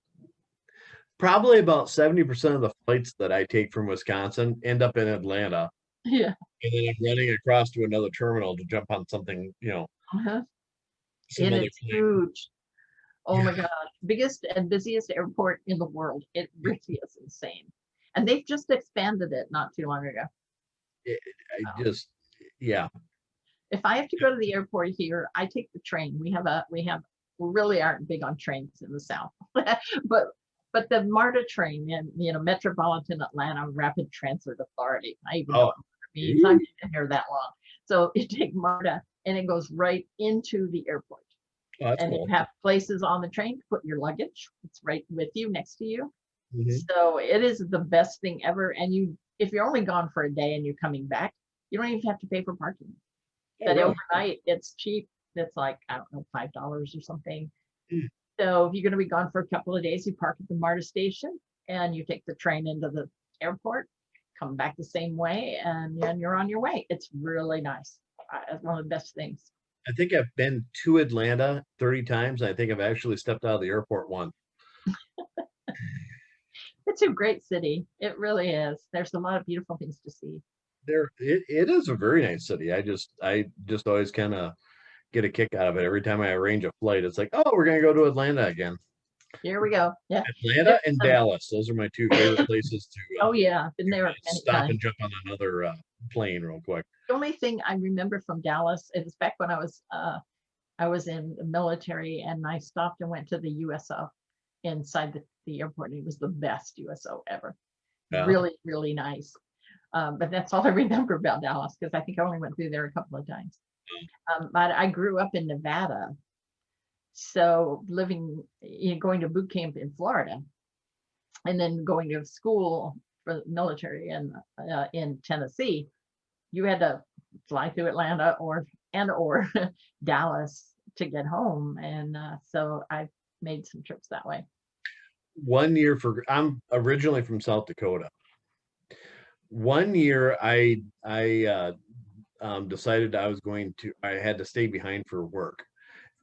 [SPEAKER 2] probably about 70% of the flights that I take from Wisconsin end up in Atlanta.
[SPEAKER 3] Yeah.
[SPEAKER 2] And then I'm running across to another terminal to jump on something,
[SPEAKER 3] And it's huge. Oh my gosh. Biggest and busiest airport in the world. It really is insane. And they've just expanded it not too long ago. If I have to go to the airport here, I take the train. We really aren't big on trains in the South, but the MARTA train, and Metropolitan Atlanta Rapid Transit Authority. I even know what it means. I've been here that long. So you take MARTA, and it goes right into the airport.
[SPEAKER 2] Oh,
[SPEAKER 3] and
[SPEAKER 2] cool.
[SPEAKER 3] You have places on the train to put your luggage. It's right with you, next to you.
[SPEAKER 2] Mm-hmm.
[SPEAKER 3] So it is the best thing ever. And if you're only gone for a day and you're coming back, you don't even have to pay for parking. Really? Overnight, it's cheap. It's like, I don't know, $5 or something.
[SPEAKER 2] Mm.
[SPEAKER 3] So if you're going to be gone for a couple of days, you park at the MARTA station and you take the train into the airport, come back the same way, and you're on your way. It's really nice. It's one of the best things.
[SPEAKER 2] I think I've been to Atlanta 30 times. I think I've actually stepped out of the airport once.
[SPEAKER 3] It's a great city. It really is. There's a lot of beautiful things to see.
[SPEAKER 2] It is a very nice city. I just always kind of get a kick out of it every time I arrange a flight. It's like, oh, we're gonna go to Atlanta again.
[SPEAKER 3] Here we go. Yeah.
[SPEAKER 2] Atlanta and Dallas. Those are my two favorite places to
[SPEAKER 3] Oh yeah, been there many
[SPEAKER 2] stop
[SPEAKER 3] times.
[SPEAKER 2] and jump on another plane real quick.
[SPEAKER 3] The only thing I remember from Dallas is back when I was in the military, and I stopped and went to the USO inside the airport, and it was the best USO ever.
[SPEAKER 2] Yeah.
[SPEAKER 3] Really, really nice. But that's all I remember about Dallas, because I think I only went through there a couple of times. But I grew up in Nevada, so going to boot camp in Florida, and then going to school for the military in Tennessee. You had to fly through Atlanta or Dallas to get home, and so I made some trips that way.
[SPEAKER 2] I'm originally from South Dakota. One year I decided I had to stay behind for work,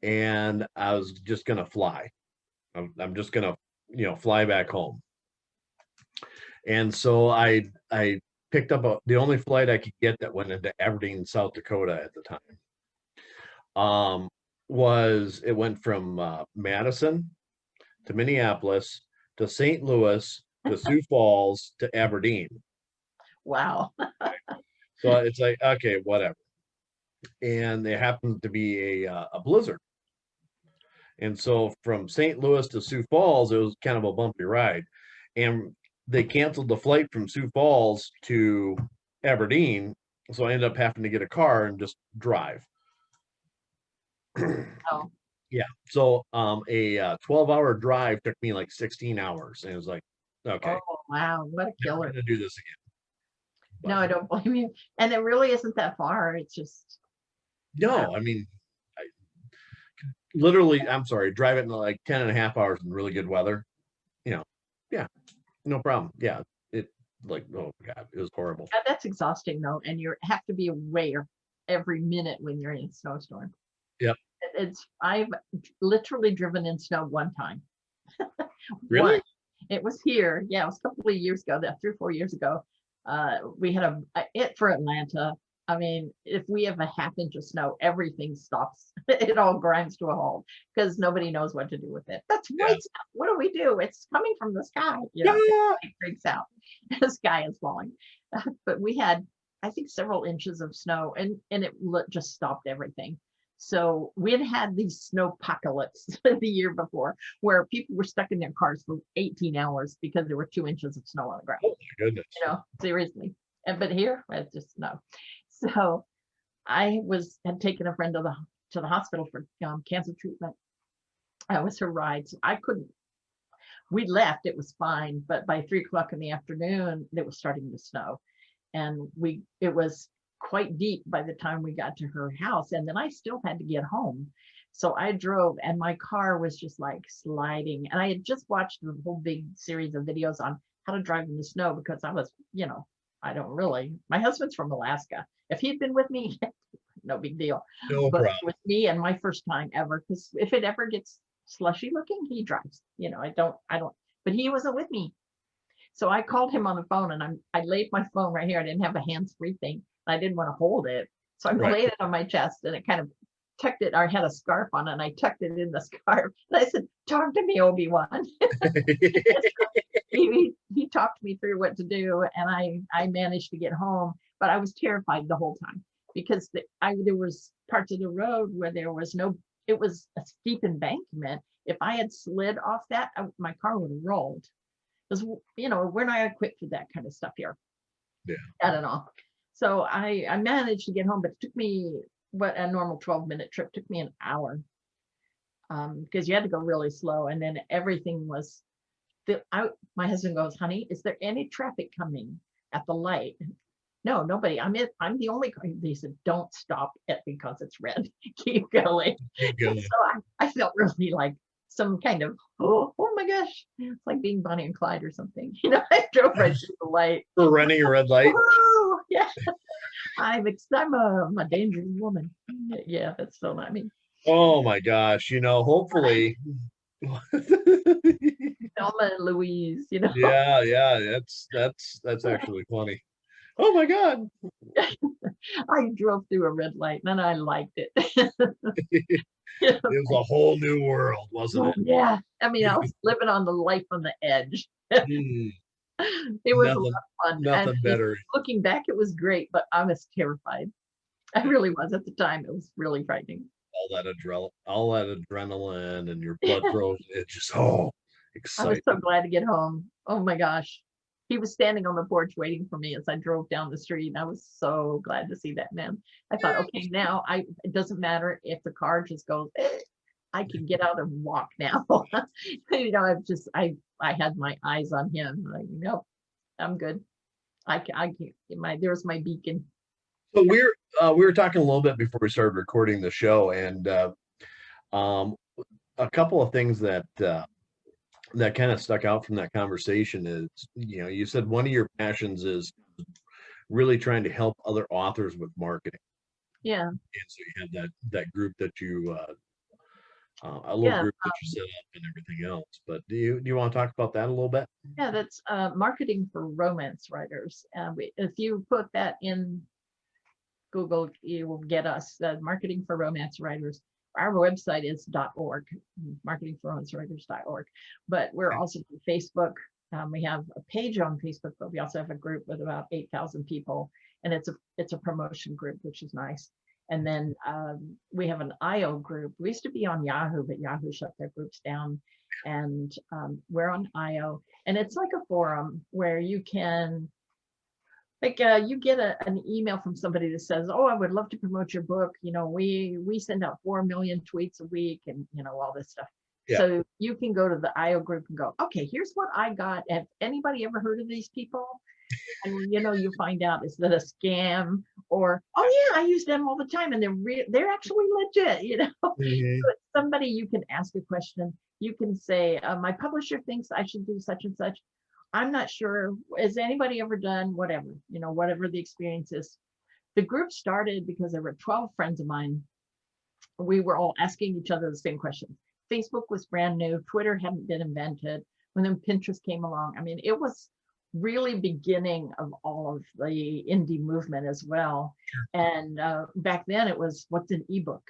[SPEAKER 2] and I was just gonna fly. I'm just gonna fly back home. And so I picked up the only flight I could get that went into Aberdeen, South Dakota at the time. It went from Madison to Minneapolis to St. Louis to Sioux Falls to Aberdeen.
[SPEAKER 3] Wow.
[SPEAKER 2] So it's like, okay, whatever. And there happened to be a blizzard. And so from St. Louis to Sioux Falls, it was kind of a bumpy ride. And they canceled the flight from Sioux Falls to Aberdeen. So I ended up having to get a car and just drive.
[SPEAKER 3] Oh.
[SPEAKER 2] Yeah. So a 12-hour drive took me like 16 hours. And it was like, okay.
[SPEAKER 3] Oh, wow. What a killer.
[SPEAKER 2] I'm going to do this again. But,
[SPEAKER 3] no, I don't blame you. And it really isn't that far. It's just.
[SPEAKER 2] No, I mean, literally, I'm sorry, drive it in like 10 and a half hours in really good weather. Yeah, no problem. Yeah, oh God, it was horrible.
[SPEAKER 3] Yeah, that's exhausting though. And you have to be aware every minute when you're in a snowstorm.
[SPEAKER 2] Yep.
[SPEAKER 3] I've literally driven in snow one time.
[SPEAKER 2] Really?
[SPEAKER 3] It was here. Yeah, it was a couple of years ago, 3 or 4 years ago. We had it for Atlanta. I mean, if we have a half inch of snow, everything stops. It all grinds to a halt because nobody knows what to do with it. That's white stuff. What do we do? It's coming from the sky. It freaks out. The sky is falling. But we had, I think, several inches of snow, and it just stopped everything. So we had these snowpocalypse the year before, where people were stuck in their cars for 18 hours because there were 2 inches of snow on the ground.
[SPEAKER 2] Oh my goodness.
[SPEAKER 3] Seriously. But here, it's just no. So I had taken a friend to the hospital for cancer treatment. That was her ride. So we left, it was fine. But by 3 o'clock in the afternoon, it was starting to snow. And it was quite deep by the time we got to her house. And then I still had to get home. So I drove, and my car was just like sliding. And I had just watched the whole big series of videos on how to drive in the snow, because I was, my husband's from Alaska. If he'd been with me, no big deal.
[SPEAKER 2] No
[SPEAKER 3] but
[SPEAKER 2] problem.
[SPEAKER 3] with me, and my first time ever, because if it ever gets slushy looking, he drives. I don't, but he wasn't with me. So I called him on the phone, and I laid my phone right here. I didn't have a hands-free thing. I didn't want to hold it. So I laid it on my chest, and it kind of tucked it. I had a scarf on, and I tucked it in the scarf. And I said, "Talk to me, Obi-Wan." He talked me through what to do, and I managed to get home. But I was terrified the whole time, because there was parts of the road where there was it was a steep embankment. If I had slid off that, my car would have rolled. Because, we're not equipped for that kind of stuff here.
[SPEAKER 2] Yeah.
[SPEAKER 3] I don't know. So I managed to get home, but it took me, what a normal 12-minute trip took me an hour. Because you had to go really slow. And then everything was, my husband goes, "Honey, is there any traffic coming at the light?" No, nobody. I'm the only car. They said, "Don't stop it because it's red. Keep going." So I felt really like some kind of, oh my gosh, it's like being Bonnie and Clyde or something. I drove right through the light.
[SPEAKER 2] For running a red light.
[SPEAKER 3] Oh, yeah. I'm a dangerous woman. Yeah, that's so not me.
[SPEAKER 2] Oh my gosh. Hopefully
[SPEAKER 3] Thelma and Louise, you know.
[SPEAKER 2] Yeah, yeah, that's actually funny. Oh my God.
[SPEAKER 3] I drove through a red light and I liked it.
[SPEAKER 2] It was a whole new world, wasn't
[SPEAKER 3] Oh,
[SPEAKER 2] it?
[SPEAKER 3] yeah. I mean, I was living on the life on the edge.
[SPEAKER 2] Mm,
[SPEAKER 3] It was a lot
[SPEAKER 2] nothing,
[SPEAKER 3] of fun. And
[SPEAKER 2] nothing better.
[SPEAKER 3] looking back, it was great, but I was terrified. I really was at the time. It was really frightening.
[SPEAKER 2] All that adrenaline, and your blood froze. It just
[SPEAKER 3] I was
[SPEAKER 2] exciting.
[SPEAKER 3] so glad to get home. Oh my gosh. He was standing on the porch waiting for me as I drove down the street. And I was so glad to see that man. I thought, okay, now it doesn't matter if the car just goes, I can get out and walk now. You know, I had my eyes on him. Like, nope, I'm good. I can't, there's my beacon.
[SPEAKER 2] So we were talking a little bit before we started recording the show, and um, a couple of things that that kind of stuck out from that conversation is, you said one of your passions is really trying to help other authors with marketing.
[SPEAKER 3] Yeah.
[SPEAKER 2] And so you have that group that you a little
[SPEAKER 3] Yeah.
[SPEAKER 2] group that you set up and everything else. But do you want to talk about that a little bit?
[SPEAKER 3] Yeah, that's marketing for romance writers. If you put that in Google, you will get us, marketing for romance writers. Our website is .org, marketingforromancewriters.org. But we're also on Facebook. We have a page on Facebook, but we also have a group with about 8,000 people, and it's a promotion group, which is nice. And then we have an IO group. We used to be on Yahoo, but Yahoo shut their groups down. And we're on IO, and it's like a forum where you can, like, you get an email from somebody that says, "Oh, I would love to promote your book. You know, we send out 4 million tweets a week, and all this stuff."
[SPEAKER 2] Yeah.
[SPEAKER 3] So you can go to the IO group and go, "Okay, here's what I got. Have anybody ever heard of these people?" And you find out, is that a scam, or, "Oh yeah, I use them all the time, and they're actually legit."
[SPEAKER 2] Mhm.
[SPEAKER 3] So it's somebody you can ask a question. You can say, "My publisher thinks I should do such and such. I'm not sure. Has anybody ever done whatever?" Whatever the experience is. The group started because there were 12 friends of mine. We were all asking each other the same questions. Facebook was brand new. Twitter hadn't been invented. When then Pinterest came along, I mean, it was really beginning of all of the indie movement as well.
[SPEAKER 2] Sure.
[SPEAKER 3] And back then it was, what's an ebook?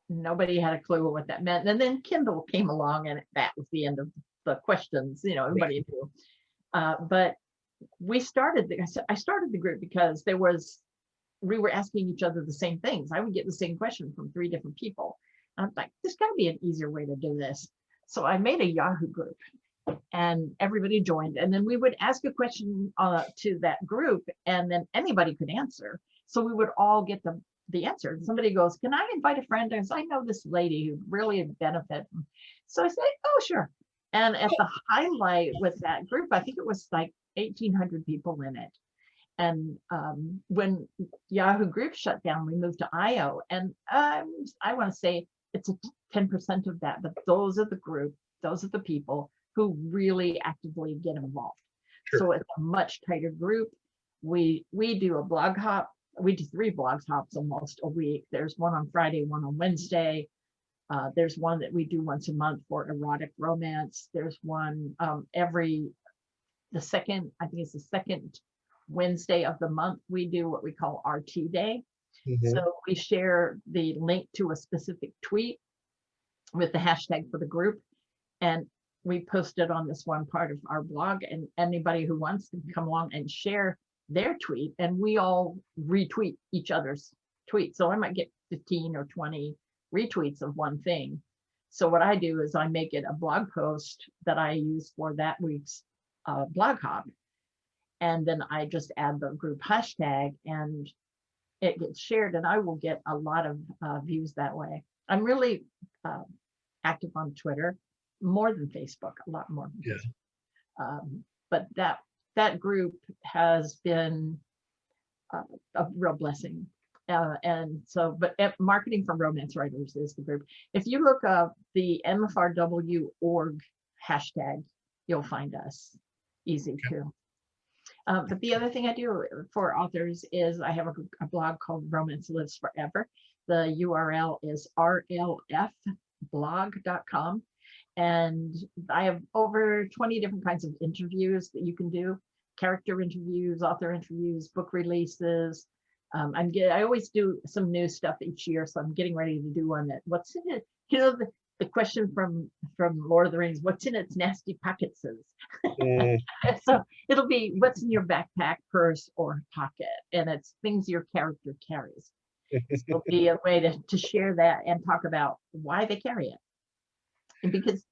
[SPEAKER 3] Nobody had a clue what that meant. And then Kindle came along, and that was the end of the questions. Everybody knew. But I started the group because we were asking each other the same things. I would get the same question from 3 different people. And I'm like, there's got to be an easier way to do this. So I made a Yahoo group, and everybody joined. And then we would ask a question to that group, and then anybody could answer. So we would all get the answer. And somebody goes, "Can I invite a friend?" I know this lady who really would benefit. So I say, "Oh, sure." And at the highlight with that group, I think it was like 1,800 people in it. And when Yahoo Group shut down, we moved to IO. And I want to say it's 10% of that, but those are the people who really actively get involved.
[SPEAKER 2] Sure.
[SPEAKER 3] So it's a much tighter group. We do a blog hop. We do 3 blog hops almost a week. There's one on Friday, one on Wednesday. There's one that we do once a month for erotic romance. There's one the second Wednesday of the month. We do what we call RT Day.
[SPEAKER 2] Mhm.
[SPEAKER 3] So we share the link to a specific tweet with the hashtag for the group, and we post it on this one part of our blog, and anybody who wants to come along and share their tweet, and we all retweet each other's tweets. So I might get 15 or 20 retweets of one thing. So what I do is I make it a blog post that I use for that week's blog hop, and then I just add the group hashtag, and it gets shared, and I will get a lot of views that way. I'm really active on Twitter, more than Facebook, a lot more.
[SPEAKER 2] Yeah.
[SPEAKER 3] But that group has been a real blessing. And so, but Marketing for Romance Writers is the group. If you look up the MFRW.org hashtag, you'll find us easy too. But the other thing I do for authors is I have a blog called Romance Lives Forever. The URL is rlfblog.com. And I have over 20 different kinds of interviews that you can do: character interviews, author interviews, book releases. I always do some new stuff each year, so I'm getting ready to do one that what's in it. You know, the question from Lord of the Rings, what's in its nasty pockets?
[SPEAKER 2] Mm.
[SPEAKER 3] So it'll be what's in your backpack, purse, or pocket, and it's things your character carries. So it'll be a way to share that and talk about why they carry it, and because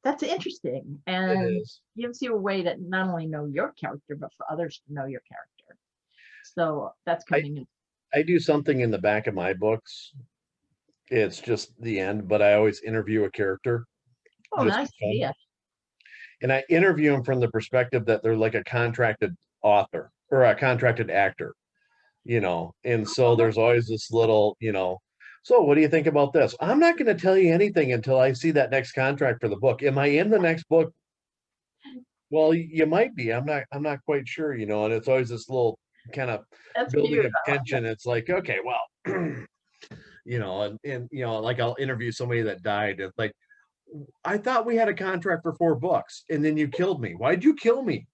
[SPEAKER 3] that's interesting
[SPEAKER 2] It
[SPEAKER 3] and
[SPEAKER 2] is.
[SPEAKER 3] gives you a way to not only know your character, but for others to know your character. So that's coming in.
[SPEAKER 2] I do something in the back of my books. It's just the end, but I always interview a character
[SPEAKER 3] Oh,
[SPEAKER 2] just
[SPEAKER 3] nice
[SPEAKER 2] for fun.
[SPEAKER 3] idea.
[SPEAKER 2] And I interview them from the perspective that they're like a contracted author or a contracted actor, and so there's always this little, so what do you think about this? I'm not going to tell you anything until I see that next contract for the book. Am I in the next book? Well, you might be. I'm not quite sure, and it's always this little kind of
[SPEAKER 3] That's
[SPEAKER 2] building
[SPEAKER 3] cute.
[SPEAKER 2] of tension. It's like, okay, well, and like I'll interview somebody that died. It's like, I thought we had a contract for 4 books, and then you killed me. Why'd you kill me?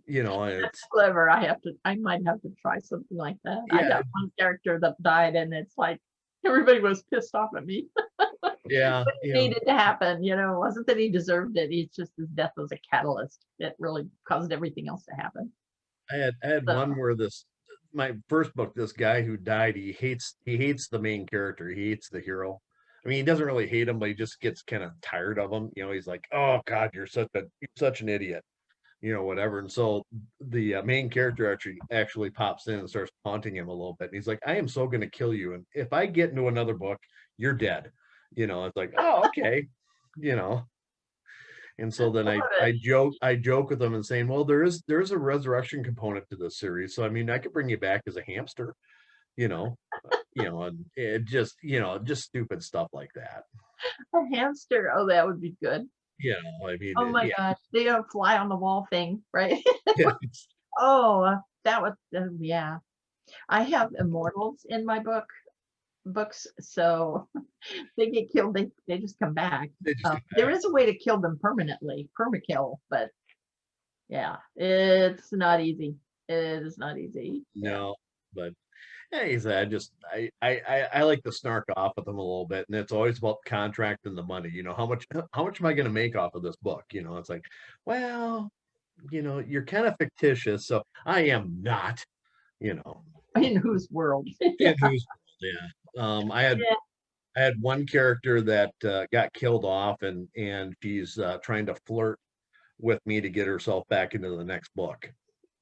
[SPEAKER 2] And
[SPEAKER 3] That's
[SPEAKER 2] it's
[SPEAKER 3] clever. I might have to try something like that. I
[SPEAKER 2] yeah,
[SPEAKER 3] got one character that died, and it's like everybody was pissed off at me.
[SPEAKER 2] yeah,
[SPEAKER 3] It needed to happen, it wasn't that he deserved it. It's just his death was a catalyst that really caused everything else to happen.
[SPEAKER 2] I had
[SPEAKER 3] So,
[SPEAKER 2] one where my first book, this guy who died, he hates the main character. He hates the hero. I mean, he doesn't really hate him, but he just gets kind of tired of him. He's like, "Oh God, you're such an idiot," whatever. And so the main character actually pops in and starts taunting him a little bit. And he's like, "I am so going to kill you, and if I get into another book, you're dead." It's like, "Oh, okay," you know. And so then
[SPEAKER 3] I
[SPEAKER 2] I
[SPEAKER 3] love
[SPEAKER 2] I
[SPEAKER 3] it.
[SPEAKER 2] joke with them and saying, well, there is a resurrection component to this series. So I mean, I could bring you back as a hamster, you know, and it just stupid stuff like that.
[SPEAKER 3] A hamster. Oh, that would be good.
[SPEAKER 2] I mean,
[SPEAKER 3] Oh my
[SPEAKER 2] yeah,
[SPEAKER 3] gosh, they don't fly on the wall thing, right?
[SPEAKER 2] yeah,
[SPEAKER 3] Oh, that was yeah. I have immortals in my books, so they get killed, they just come back.
[SPEAKER 2] they just come
[SPEAKER 3] There
[SPEAKER 2] back.
[SPEAKER 3] is a way to kill them permanently, permakill, but yeah, it's not easy. It is not easy. Yeah.
[SPEAKER 2] No, but hey, I like to snark off with them a little bit, and it's always about contract and the money. How much am I going to make off of this book? It's like, well, you're kind of fictitious, so I am not. You know,
[SPEAKER 3] In whose world?
[SPEAKER 2] in
[SPEAKER 3] Yeah.
[SPEAKER 2] whose yeah. I had
[SPEAKER 3] Yeah.
[SPEAKER 2] I had one character that got killed off, and she's trying to flirt with me to get herself back into the next book.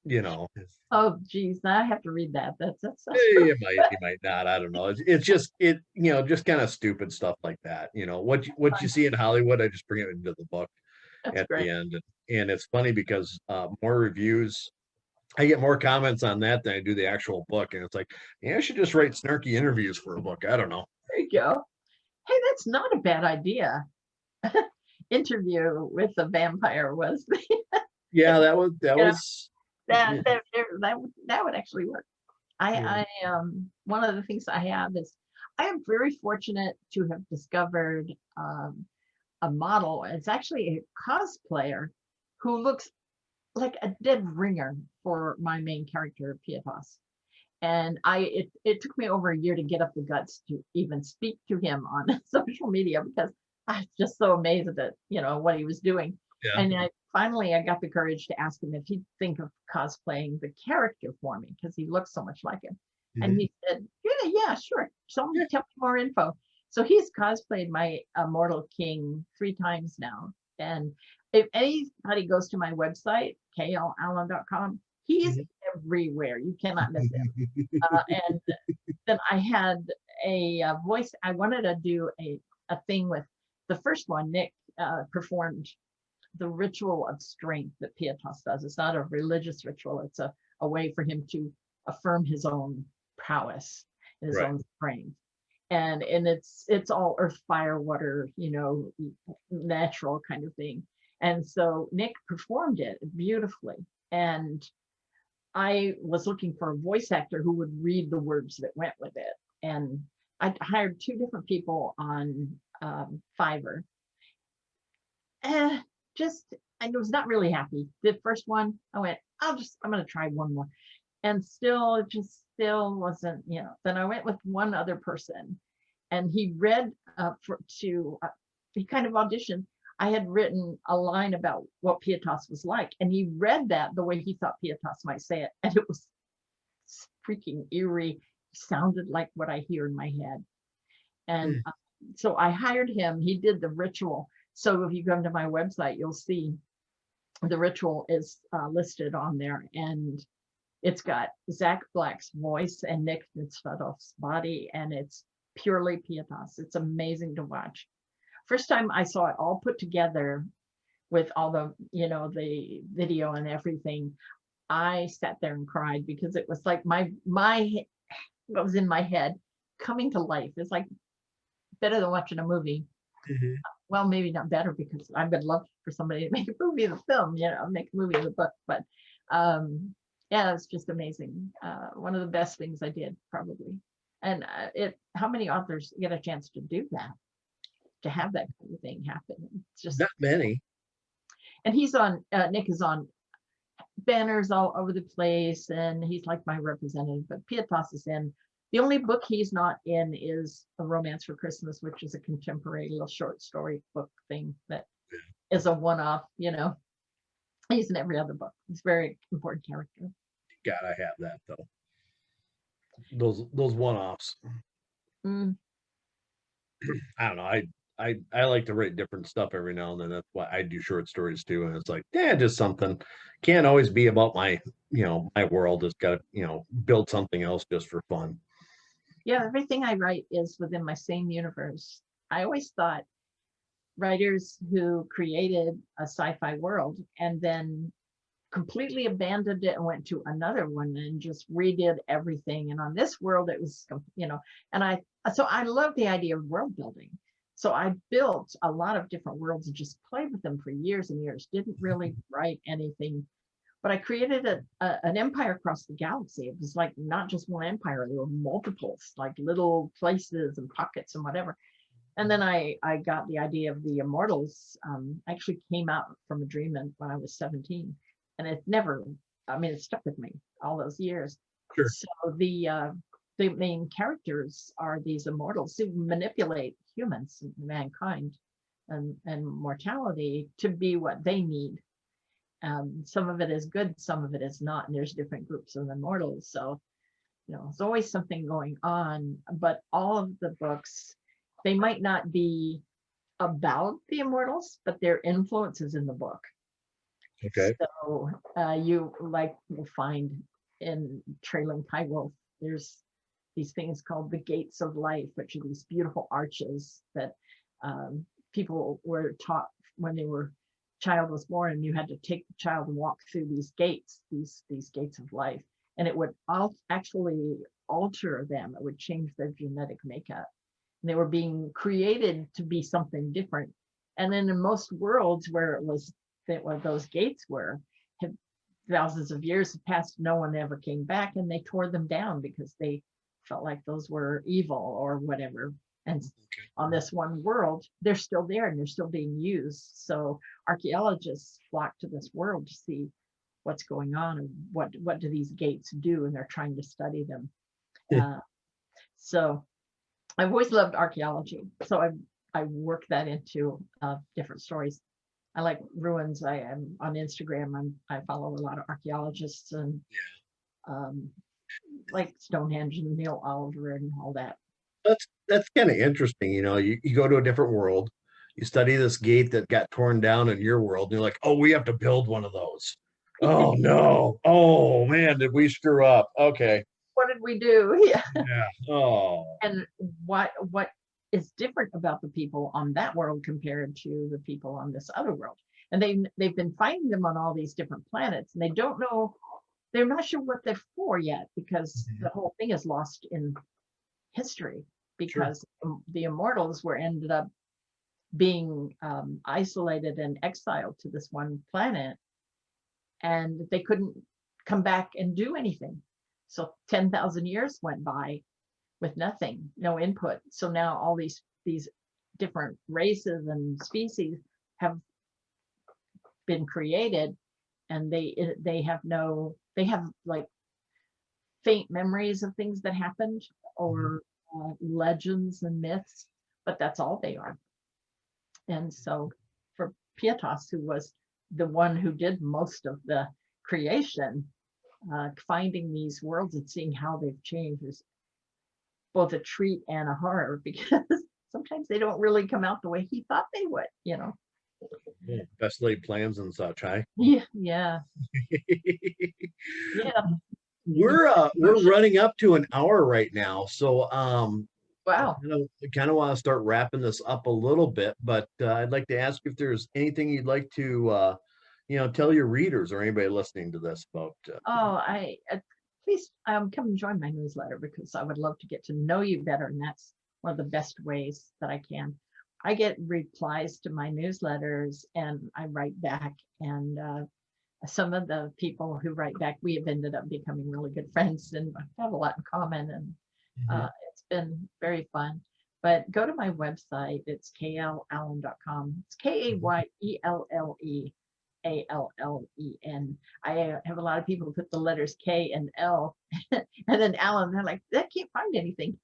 [SPEAKER 2] You know,
[SPEAKER 3] Oh, geez, now I have to read that. That's
[SPEAKER 2] you might not. I don't know. It's just just kind of stupid stuff like that. What you see in Hollywood, I just bring it into the book
[SPEAKER 3] that's
[SPEAKER 2] at
[SPEAKER 3] great.
[SPEAKER 2] the end, and it's funny because more reviews. I get more comments on that than I do the actual book, and it's like, yeah, I should just write snarky interviews for a book. I don't know.
[SPEAKER 3] There you go. Hey, that's not a bad idea. Interview with the vampire was
[SPEAKER 2] Yeah, that was that
[SPEAKER 3] yeah,
[SPEAKER 2] was.
[SPEAKER 3] that would actually work.
[SPEAKER 2] Yeah.
[SPEAKER 3] I one of the things I have is I am very fortunate to have discovered a model. It's actually a cosplayer who looks like a dead ringer for my main character, Pietas. And it took me over a year to get up the guts to even speak to him on social media because I was just so amazed at what he was doing.
[SPEAKER 2] Yeah.
[SPEAKER 3] And finally I got the courage to ask him if he'd think of cosplaying the character for me because he looks so much like him. And
[SPEAKER 2] Mhm.
[SPEAKER 3] he said, yeah, sure. Tell me more info. So he's cosplayed my Immortal King 3 times now. And if anybody goes to my website, KayelleAllen.com, he's
[SPEAKER 2] Mhm.
[SPEAKER 3] everywhere. You cannot miss him. And then I had a voice. I wanted to do a thing with the first one. Nick performed the ritual of strength that Pietas does. It's not a religious ritual. It's a way for him to affirm his own prowess and his
[SPEAKER 2] Right.
[SPEAKER 3] own strength. And it's all earth, fire, water, natural kind of thing. And so Nick performed it beautifully. And I was looking for a voice actor who would read the words that went with it. And I hired 2 different people on Fiverr. just, I was not really happy. The first one, I went, I'm going to try one more. And still, it just still wasn't, then I went with one other person, and he read he kind of auditioned. I had written a line about what Pietas was like, and he read that the way he thought Pietas might say it. And it was freaking eerie. Sounded like what I hear in my head. And so I hired him. He did the ritual. So if you come to my website, you'll see the ritual is listed on there, and it's got Zach Black's voice and Nick Nitzvedov's body, and it's purely Pietas. It's amazing to watch. First time I saw it all put together with all the, the video and everything, I sat there and cried, because it was like what was in my head coming to life. It's like better than watching a movie. Well, maybe not better, because I would love for somebody to make a movie of the film, make a movie of the book. But yeah, it's just amazing. One of the best things I did, probably. And how many authors get a chance to do that, to have that kind of thing happen? It's just
[SPEAKER 2] not many.
[SPEAKER 3] And Nick is on banners all over the place, and he's like my representative. But Pietas is in. The only book he's not in is A Romance for Christmas, which is a contemporary little short story book thing that is a one-off, He's in every other book. He's a very important character.
[SPEAKER 2] Gotta have that, though. Those one-offs. I don't know. I like to write different stuff every now and then. That's why I do short stories too. And it's like, just something. Can't always be about my world. It's got to, build something else just for fun.
[SPEAKER 3] Yeah, everything I write is within my same universe. I always thought writers who created a sci-fi world and then completely abandoned it and went to another one and just redid everything. And on this world, it was, and I love the idea of world building. So I built a lot of different worlds and just played with them for years and years. Didn't really write anything, but I created an empire across the galaxy. It was like not just one empire, there were multiples, like little places and pockets and whatever. And then I got the idea of the immortals. Actually came out from a dream when I was 17, and it stuck with me all those years.
[SPEAKER 2] Sure.
[SPEAKER 3] So the main characters are these immortals who manipulate humans, mankind, and mortality to be what they need. Some of it is good, some of it is not, and there's different groups of immortals. So, there's always something going on. But all of the books, they might not be about the immortals, but their influence is in the book.
[SPEAKER 2] Okay.
[SPEAKER 3] So will find in Trailing Tywolf, there's these things called the gates of life, which are these beautiful arches that people were taught when child was born, and you had to take the child and walk through these gates, these gates of life, and it would actually alter them. It would change their genetic makeup. And they were being created to be something different. And then in most worlds where those gates were, thousands of years had passed, no one ever came back, and they tore them down because they felt like those were evil or whatever. And on this one world, they're still there and they're still being used. So archaeologists flock to this world to see what's going on and what do these gates do, and they're trying to study them. So I've always loved archaeology. So I work that into different stories. I like ruins. I am on Instagram. I follow a lot of archaeologists and like Stonehenge and Neil Oliver and all that.
[SPEAKER 2] That's kind of interesting. You go to a different world, you study this gate that got torn down in your world, and you're like, oh, we have to build one of those. Oh no. Oh man, did we screw up? Okay.
[SPEAKER 3] What did we do? Yeah.
[SPEAKER 2] Oh.
[SPEAKER 3] And what is different about the people on that world compared to the people on this other world? And they've been finding them on all these different planets, and they don't know, they're not sure what they're for yet, because the whole thing is lost in history, because the immortals ended up being isolated and exiled to this one planet, and they couldn't come back and do anything. So 10,000 years went by with nothing, no input. So now all these different races and species have been created, and they have like faint memories of things that happened, or legends and myths, but that's all they are. And so for Pietas, who was the one who did most of the creation, finding these worlds and seeing how they've changed is both a treat and a horror, because sometimes they don't really come out the way he thought they would, you know.
[SPEAKER 2] Yeah, best laid plans and such, huh?
[SPEAKER 3] Yeah, yeah, yeah.
[SPEAKER 2] We're running up to an hour right now, so
[SPEAKER 3] Wow.
[SPEAKER 2] I kind of want to start wrapping this up a little bit, but I'd like to ask if there's anything you'd like to tell your readers or anybody listening to this about.
[SPEAKER 3] Oh, please come and join my newsletter, because I would love to get to know you better, and that's one of the best ways that I can. I get replies to my newsletters, and I write back, and some of the people who write back, we have ended up becoming really good friends and have a lot in common, and it's been very fun. But go to my website. It's KayelleAllen.com. It's KayelleAllen. I have a lot of people who put the letters K and L and then Allen. They're like, I can't find anything.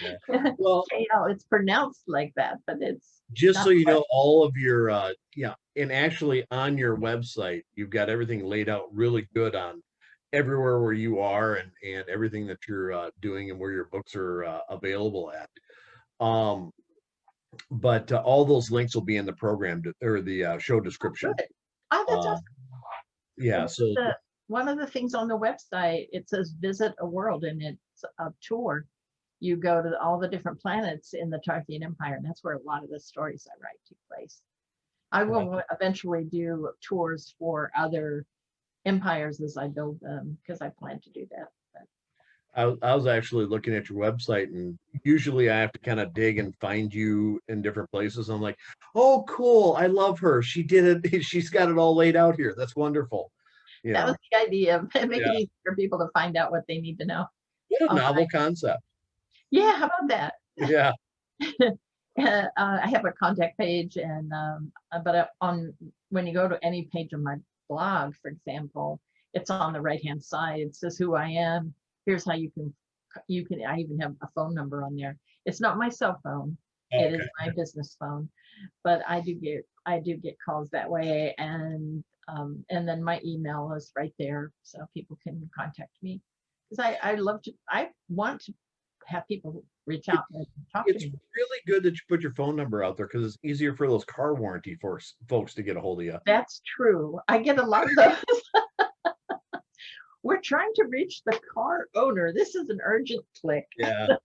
[SPEAKER 2] Yeah. Well,
[SPEAKER 3] Kayelle, it's pronounced like that, but it's
[SPEAKER 2] just so you know, all of your and actually on your website, you've got everything laid out really good on everywhere where you are, and everything that you're doing, and where your books are available at. But all those links will be in the program or the show description.
[SPEAKER 3] Good. Oh, that's awesome.
[SPEAKER 2] Yeah. So
[SPEAKER 3] one of the things on the website, it says visit a world, and it's a tour. You go to all the different planets in the Tarthian Empire, and that's where a lot of the stories I write take place. I will eventually do tours for other empires as I build them, because I plan to do that.
[SPEAKER 2] I was actually looking at your website, and usually I have to kind of dig and find you in different places. I'm like, oh, cool. I love her. She did it. She's got it all laid out here. That's wonderful.
[SPEAKER 3] That was the idea. Make it easy for people to find out what they need to know.
[SPEAKER 2] What a novel concept.
[SPEAKER 3] Yeah, how about that?
[SPEAKER 2] Yeah.
[SPEAKER 3] I have a contact page, and but when you go to any page of my blog, for example, it's on the right hand side. It says who I am. Here's how you can. I even have a phone number on there. It's not my cell phone. It is my business phone, but I do get calls that way, and then my email is right there, so people can contact me, because I want to have people reach out and talk to me. It's
[SPEAKER 2] really good that you put your phone number out there, because it's easier for those car warranty folks to get a hold of you.
[SPEAKER 3] That's true. I get a lot of those. We're trying to reach the car owner. This is an urgent click.
[SPEAKER 2] Yeah.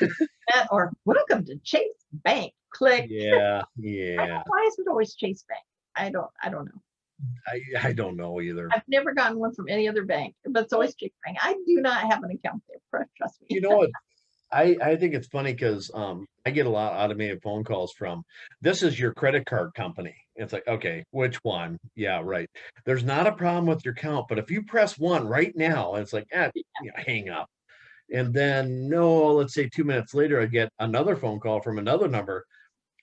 [SPEAKER 3] That, or welcome to Chase Bank. Click.
[SPEAKER 2] Yeah.
[SPEAKER 3] Why is it always Chase Bank? I don't know.
[SPEAKER 2] I don't know either.
[SPEAKER 3] I've never gotten one from any other bank, but it's always Chase Bank. I do not have an account there. Trust me.
[SPEAKER 2] You know what? I think it's funny, because I get a lot of automated phone calls from, this is your credit card company. It's like, okay, which one? Yeah, right. There's not a problem with your account, but if you press 1 right now, it's like, hang up. And then let's say 2 minutes later, I get another phone call from another number.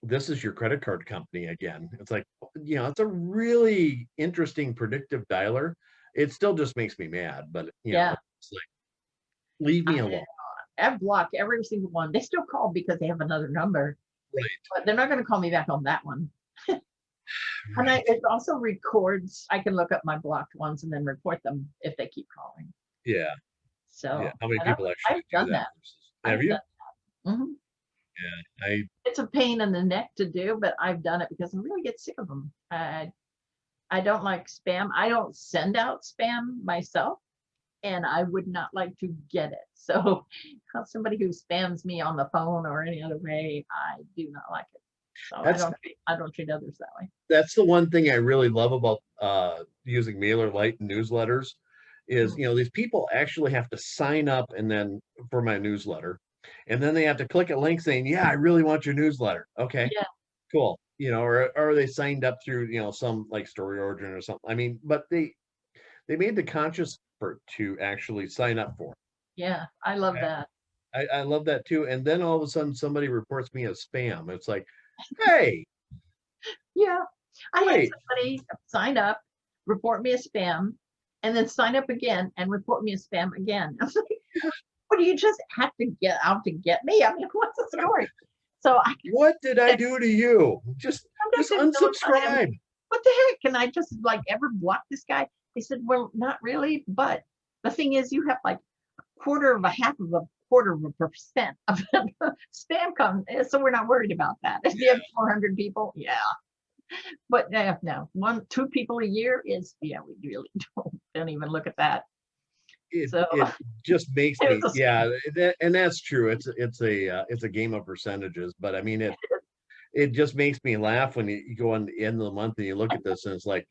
[SPEAKER 2] This is your credit card company again. It's like, it's a really interesting predictive dialer. It still just makes me mad, but it's like, leave me alone.
[SPEAKER 3] I've blocked every single one. They still call because they have another number,
[SPEAKER 2] right?
[SPEAKER 3] But they're not going to call me back on that one. And it also records. I can look up my blocked ones and then report them if they keep calling.
[SPEAKER 2] Yeah.
[SPEAKER 3] So
[SPEAKER 2] how many people actually
[SPEAKER 3] I've done that?
[SPEAKER 2] Have you?
[SPEAKER 3] Mm-hmm.
[SPEAKER 2] Yeah,
[SPEAKER 3] it's a pain in the neck to do, but I've done it because I really get sick of them. I don't like spam. I don't send out spam myself, and I would not like to get it. So somebody who spams me on the phone or any other way, I do not like it. So I don't treat others that way.
[SPEAKER 2] That's the one thing I really love about using MailerLite and newsletters is, these people actually have to sign up and then for my newsletter, and then they have to click a link saying, yeah, I really want your newsletter. Okay, cool. Or are they signed up through, some like Story Origin or something? I mean, but they made the conscious effort to actually sign up for it.
[SPEAKER 3] Yeah, I love that.
[SPEAKER 2] I love that too. And then all of a sudden somebody reports me as spam. It's like, hey.
[SPEAKER 3] Yeah. I had
[SPEAKER 2] Wait.
[SPEAKER 3] somebody sign up, report me as spam, and then sign up again and report me as spam again. I was like, what do you just have to get out to get me? I mean, what's the story? So I
[SPEAKER 2] What did I do to you? Just unsubscribe.
[SPEAKER 3] what the heck? Can I just like ever block this guy? They said, well, not really, but the thing is, you have like half of a quarter of a percent of spam come, so we're not worried about that. If you have 400 people, yeah. But no, 1-2 people a year is, yeah, we really don't even look at that.
[SPEAKER 2] It
[SPEAKER 3] So
[SPEAKER 2] just makes me,
[SPEAKER 3] it's
[SPEAKER 2] yeah, and that's true. It's a game of percentages, but I mean it just makes me laugh when you go on the end of the month and you look at this and it's like,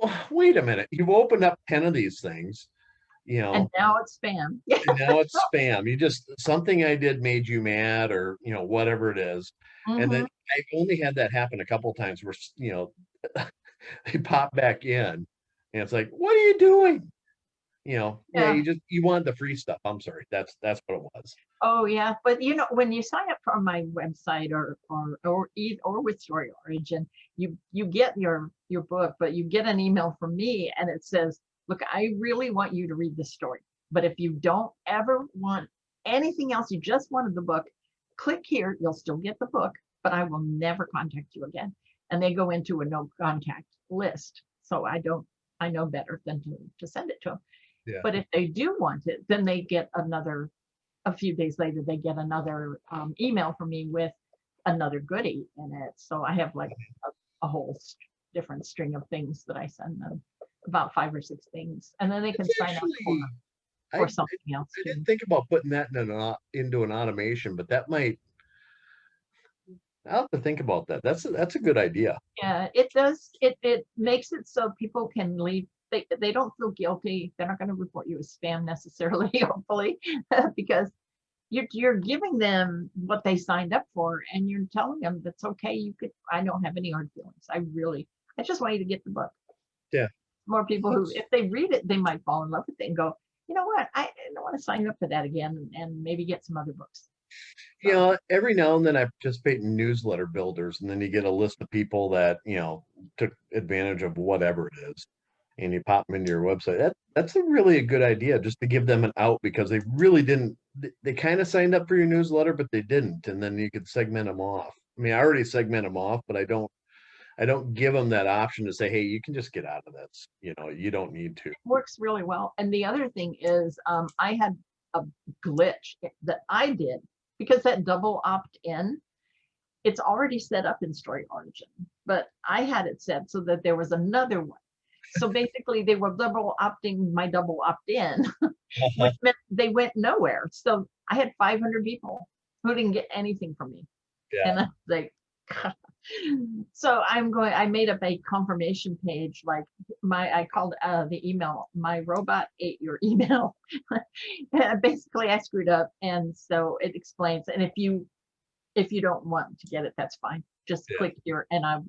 [SPEAKER 2] oh, wait a minute, you've opened up 10 of these things, you
[SPEAKER 3] and
[SPEAKER 2] know,
[SPEAKER 3] now it's spam.
[SPEAKER 2] and now it's spam. You just, something I did made you mad, or whatever it is. And then I've only had that happen a couple of times where they pop back in and it's like, what are you doing? Yeah,
[SPEAKER 3] Yeah.
[SPEAKER 2] you wanted the free stuff. I'm sorry. That's what it was.
[SPEAKER 3] Oh yeah, but when you sign up on my website or with Story Origin, you get your book, but you get an email from me and it says, look, I really want you to read this story, but if you don't ever want anything else, you just wanted the book, click here, you'll still get the book, but I will never contact you again. And they go into a no contact list. So I know better than to send it to them.
[SPEAKER 2] Yeah.
[SPEAKER 3] But if they do want it, then they get a few days later, they get another email from me with another goodie in it. So I have like a whole different string of things that I send them, about 5 or 6 things. And then they can sign up for something else.
[SPEAKER 2] I didn't think about putting that into an automation, but that might, I'll have to think about that. That's a good idea.
[SPEAKER 3] Yeah, it does. It makes it so people can leave. They don't feel guilty. They're not going to report you as spam necessarily, hopefully, because you're giving them what they signed up for, and you're telling them that's okay. I don't have any hard feelings. I just want you to get the book.
[SPEAKER 2] Yeah.
[SPEAKER 3] More people who, if they read it, they might fall in love with it and go, you know what, I don't want to sign up for that again, and maybe get some other books.
[SPEAKER 2] Every now and then I participate in newsletter builders, and then you get a list of people that took advantage of whatever it is, and you pop them into your website. That's really a good idea, just to give them an out, because they really didn't. They kind of signed up for your newsletter, but they didn't, and then you could segment them off. I mean, I already segment them off, but I don't give them that option to say, hey, you can just get out of this. You don't need to.
[SPEAKER 3] It works really well. And the other thing is, I had a glitch that I did, because that double opt-in, it's already set up in Story Origin, but I had it set so that there was another one. So basically they were double opting my double opt-in, which meant they went nowhere. So I had 500 people who didn't get anything from me.
[SPEAKER 2] Yeah.
[SPEAKER 3] And I was like, so I made up a confirmation page, like I called the email, my robot ate your email. Basically I screwed up. And so it explains, and if you don't want to get it, that's fine. Just click here and I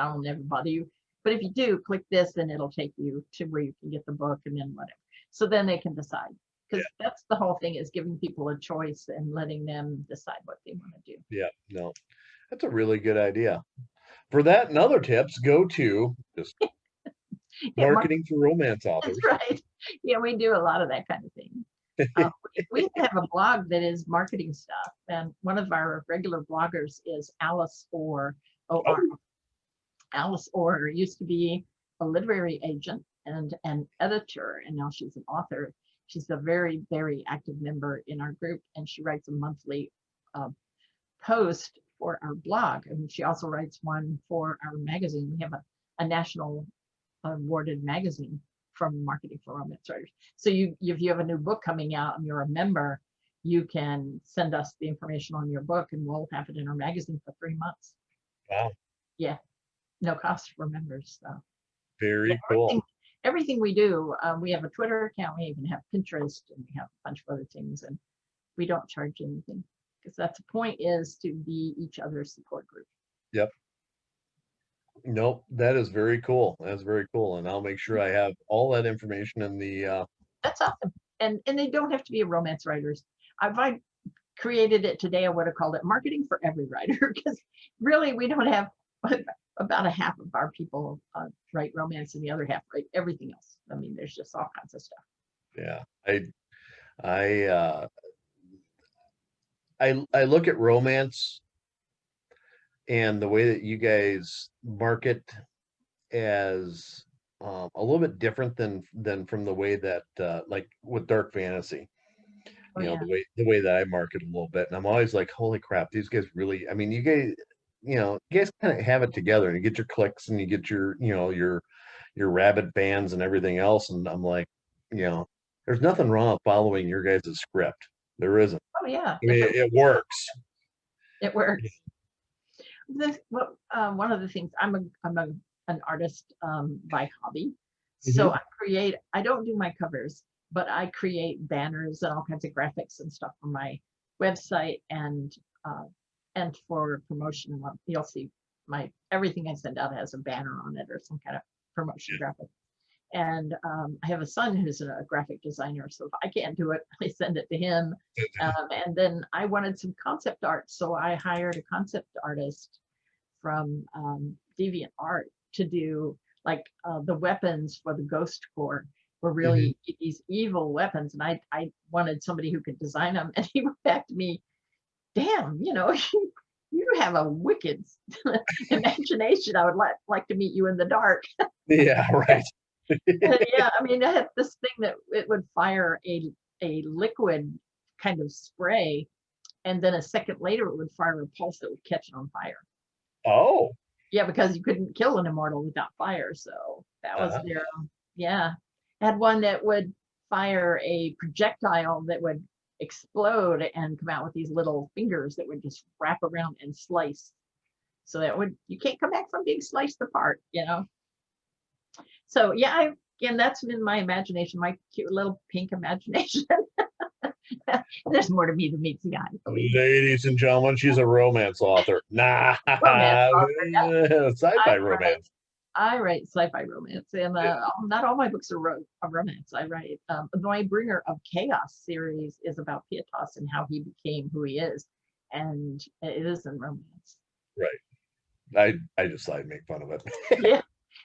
[SPEAKER 3] will never bother you. But if you do, click this and it'll take you to where you can get the book, and then whatever. So then they can decide. Because that's the whole thing, is giving people a choice and letting them decide what they want to do.
[SPEAKER 2] Yeah, no, that's a really good idea. For that and other tips, go to just Marketing for Romance Authors.
[SPEAKER 3] That's right. Yeah, we do a lot of that kind of thing. We have a blog that is marketing stuff, and one of our regular bloggers is Alice Orr. Alice Orr used to be a literary agent and an editor, and now she's an author. She's a very, very active member in our group, and she writes a monthly post for our blog, and she also writes one for our magazine. We have a national awarded magazine from Marketing for Romance Writers. So if you have a new book coming out and you're a member, you can send us the information on your book, and we'll have it in our magazine for 3 months.
[SPEAKER 2] Wow.
[SPEAKER 3] Yeah, no cost for members. So
[SPEAKER 2] very cool.
[SPEAKER 3] Everything we do, we have a Twitter account, we even have Pinterest, and we have a bunch of other things, and we don't charge anything, because that's the point, is to be each other's support group.
[SPEAKER 2] Yep. Nope, that is very cool. That's very cool, and I'll make sure I have all that information in the.
[SPEAKER 3] That's awesome, and they don't have to be romance writers. If I created it today, I would have called it Marketing for Every Writer, because really we don't have about a half of our people write romance, and the other half write everything else. I mean, there's just all kinds of stuff.
[SPEAKER 2] Yeah. I look at romance and the way that you guys market as a little bit different than from the way that like with dark fantasy.
[SPEAKER 3] Oh,
[SPEAKER 2] You know,
[SPEAKER 3] yeah.
[SPEAKER 2] the way that I market a little bit. And I'm always like, holy crap, these guys really, I mean, you guys kind of have it together, and you get your clicks and you get your, your rabid fans and everything else. And I'm like, there's nothing wrong with following your guys' script. There isn't.
[SPEAKER 3] Oh, yeah.
[SPEAKER 2] I mean, it works.
[SPEAKER 3] It works. One of the things, I'm an artist by hobby. So I don't do my covers, but I create banners and all kinds of graphics and stuff for my website, and for promotion. You'll see everything I send out has a banner on it or some kind of promotion graphic. And I have a son who's a graphic designer, so if I can't do it, I send it to him. And then I wanted some concept art, so I hired a concept artist from DeviantArt to do like the weapons for the Ghost Corps were really these evil weapons, and I wanted somebody who could design them. And he went back to me, damn, you have a wicked imagination. I would like to meet you in the dark.
[SPEAKER 2] Yeah, right.
[SPEAKER 3] Yeah, I mean, I had this thing that it would fire a liquid kind of spray, and then a second later it would fire a pulse that would catch it on fire.
[SPEAKER 2] Oh.
[SPEAKER 3] Yeah, because you couldn't kill an immortal without fire. So that was their, yeah. I had one that would fire a projectile that would explode and come out with these little fingers that would just wrap around and slice. So that you can't come back from being sliced apart, So yeah, again, that's in my imagination, my cute little pink imagination. There's more to me than meets the eye.
[SPEAKER 2] Ladies and gentlemen, she's a romance author. Nah, sci-fi romance.
[SPEAKER 3] I write sci-fi romance, and not all my books are romance. I write my Bringer of Chaos series is about Pietas and how he became who he is, and it is in romance.
[SPEAKER 2] Right. I just make fun of it.
[SPEAKER 3] Yeah.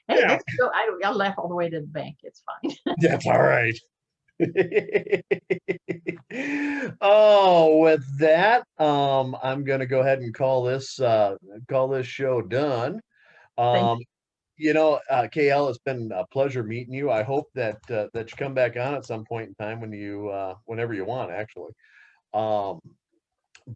[SPEAKER 3] Hey, let's go. I'll laugh all the way to the bank. It's fine.
[SPEAKER 2] That's all right. Oh, with that, I'm gonna go ahead and call this show done. Kayelle, it's been a pleasure meeting you. I hope that you come back on at some point in time whenever you want, actually.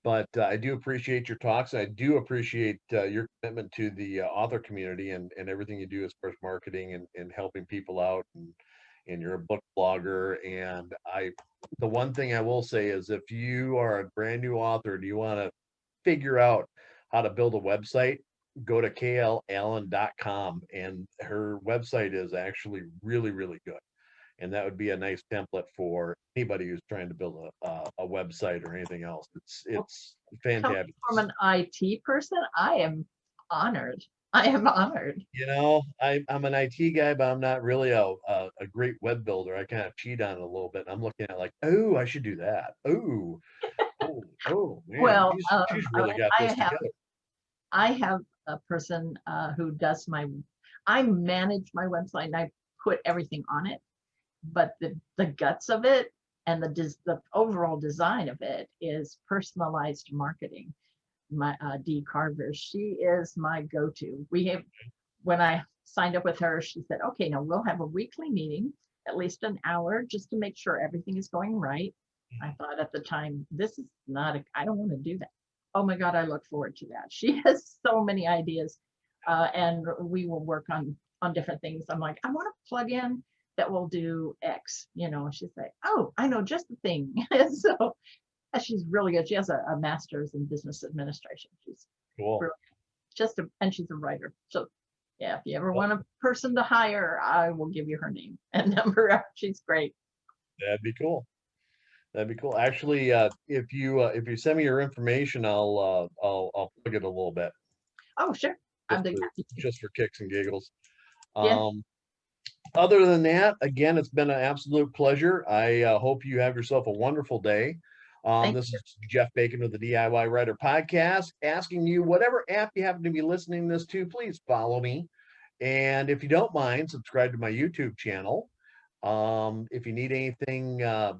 [SPEAKER 2] But I do appreciate your talks. I do appreciate your commitment to the author community and everything you do as far as marketing and helping people out. And you're a book blogger. And the one thing I will say is, if you are a brand new author and you want to figure out how to build a website, go to KayelleAllen.com, and her website is actually really, really good. And that would be a nice template for anybody who's trying to build a website or anything else. It's fantastic.
[SPEAKER 3] From an IT person, I am honored. I am honored.
[SPEAKER 2] I'm an IT guy, but I'm not really a great web builder. I kind of cheat on it a little bit. I'm looking at like, oh, I should do that. Oh, man.
[SPEAKER 3] Well,
[SPEAKER 2] she's really got this together.
[SPEAKER 3] I have a person who does I manage my website and I put everything on it, but the guts of it and the overall design of it is personalized marketing. My Dee Carver, she is my go-to. When I signed up with her, she said, okay, now we'll have a weekly meeting, at least an hour, just to make sure everything is going right. I thought at the time, this is I don't want to do that. Oh my God, I look forward to that. She has so many ideas, and we will work on different things. I'm like, I want to plug in that will do X, she's like, oh, I know just the thing. So she's really good. She has a master's in business administration. She's
[SPEAKER 2] cool.
[SPEAKER 3] Really, and she's a writer. So yeah, if you ever want a person to hire, I will give you her name and number. She's great.
[SPEAKER 2] That'd be cool. Actually, if you send me your information, I'll plug it a little bit.
[SPEAKER 3] Oh, sure.
[SPEAKER 2] Just for kicks and giggles.
[SPEAKER 3] Yeah.
[SPEAKER 2] Other than that, again, it's been an absolute pleasure. I hope you have yourself a wonderful day.
[SPEAKER 3] Thank
[SPEAKER 2] This is Jeff Bacon with the DIY Writer Podcast, asking you whatever app you happen to be listening this to, please follow me. And if you don't mind, subscribe to my YouTube channel. If you need anything, if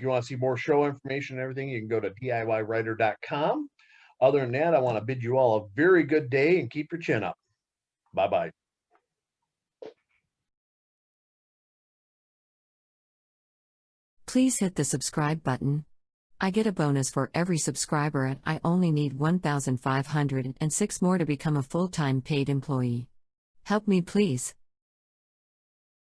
[SPEAKER 2] you want to see more show information and everything, you can go to DIYwriter.com. Other than that, I want to bid you all a very good day and keep your chin up. Bye-bye.
[SPEAKER 4] Please hit the subscribe button. I get a bonus for every subscriber, and I only need 1,506 more to become a full-time paid employee. Help me, please.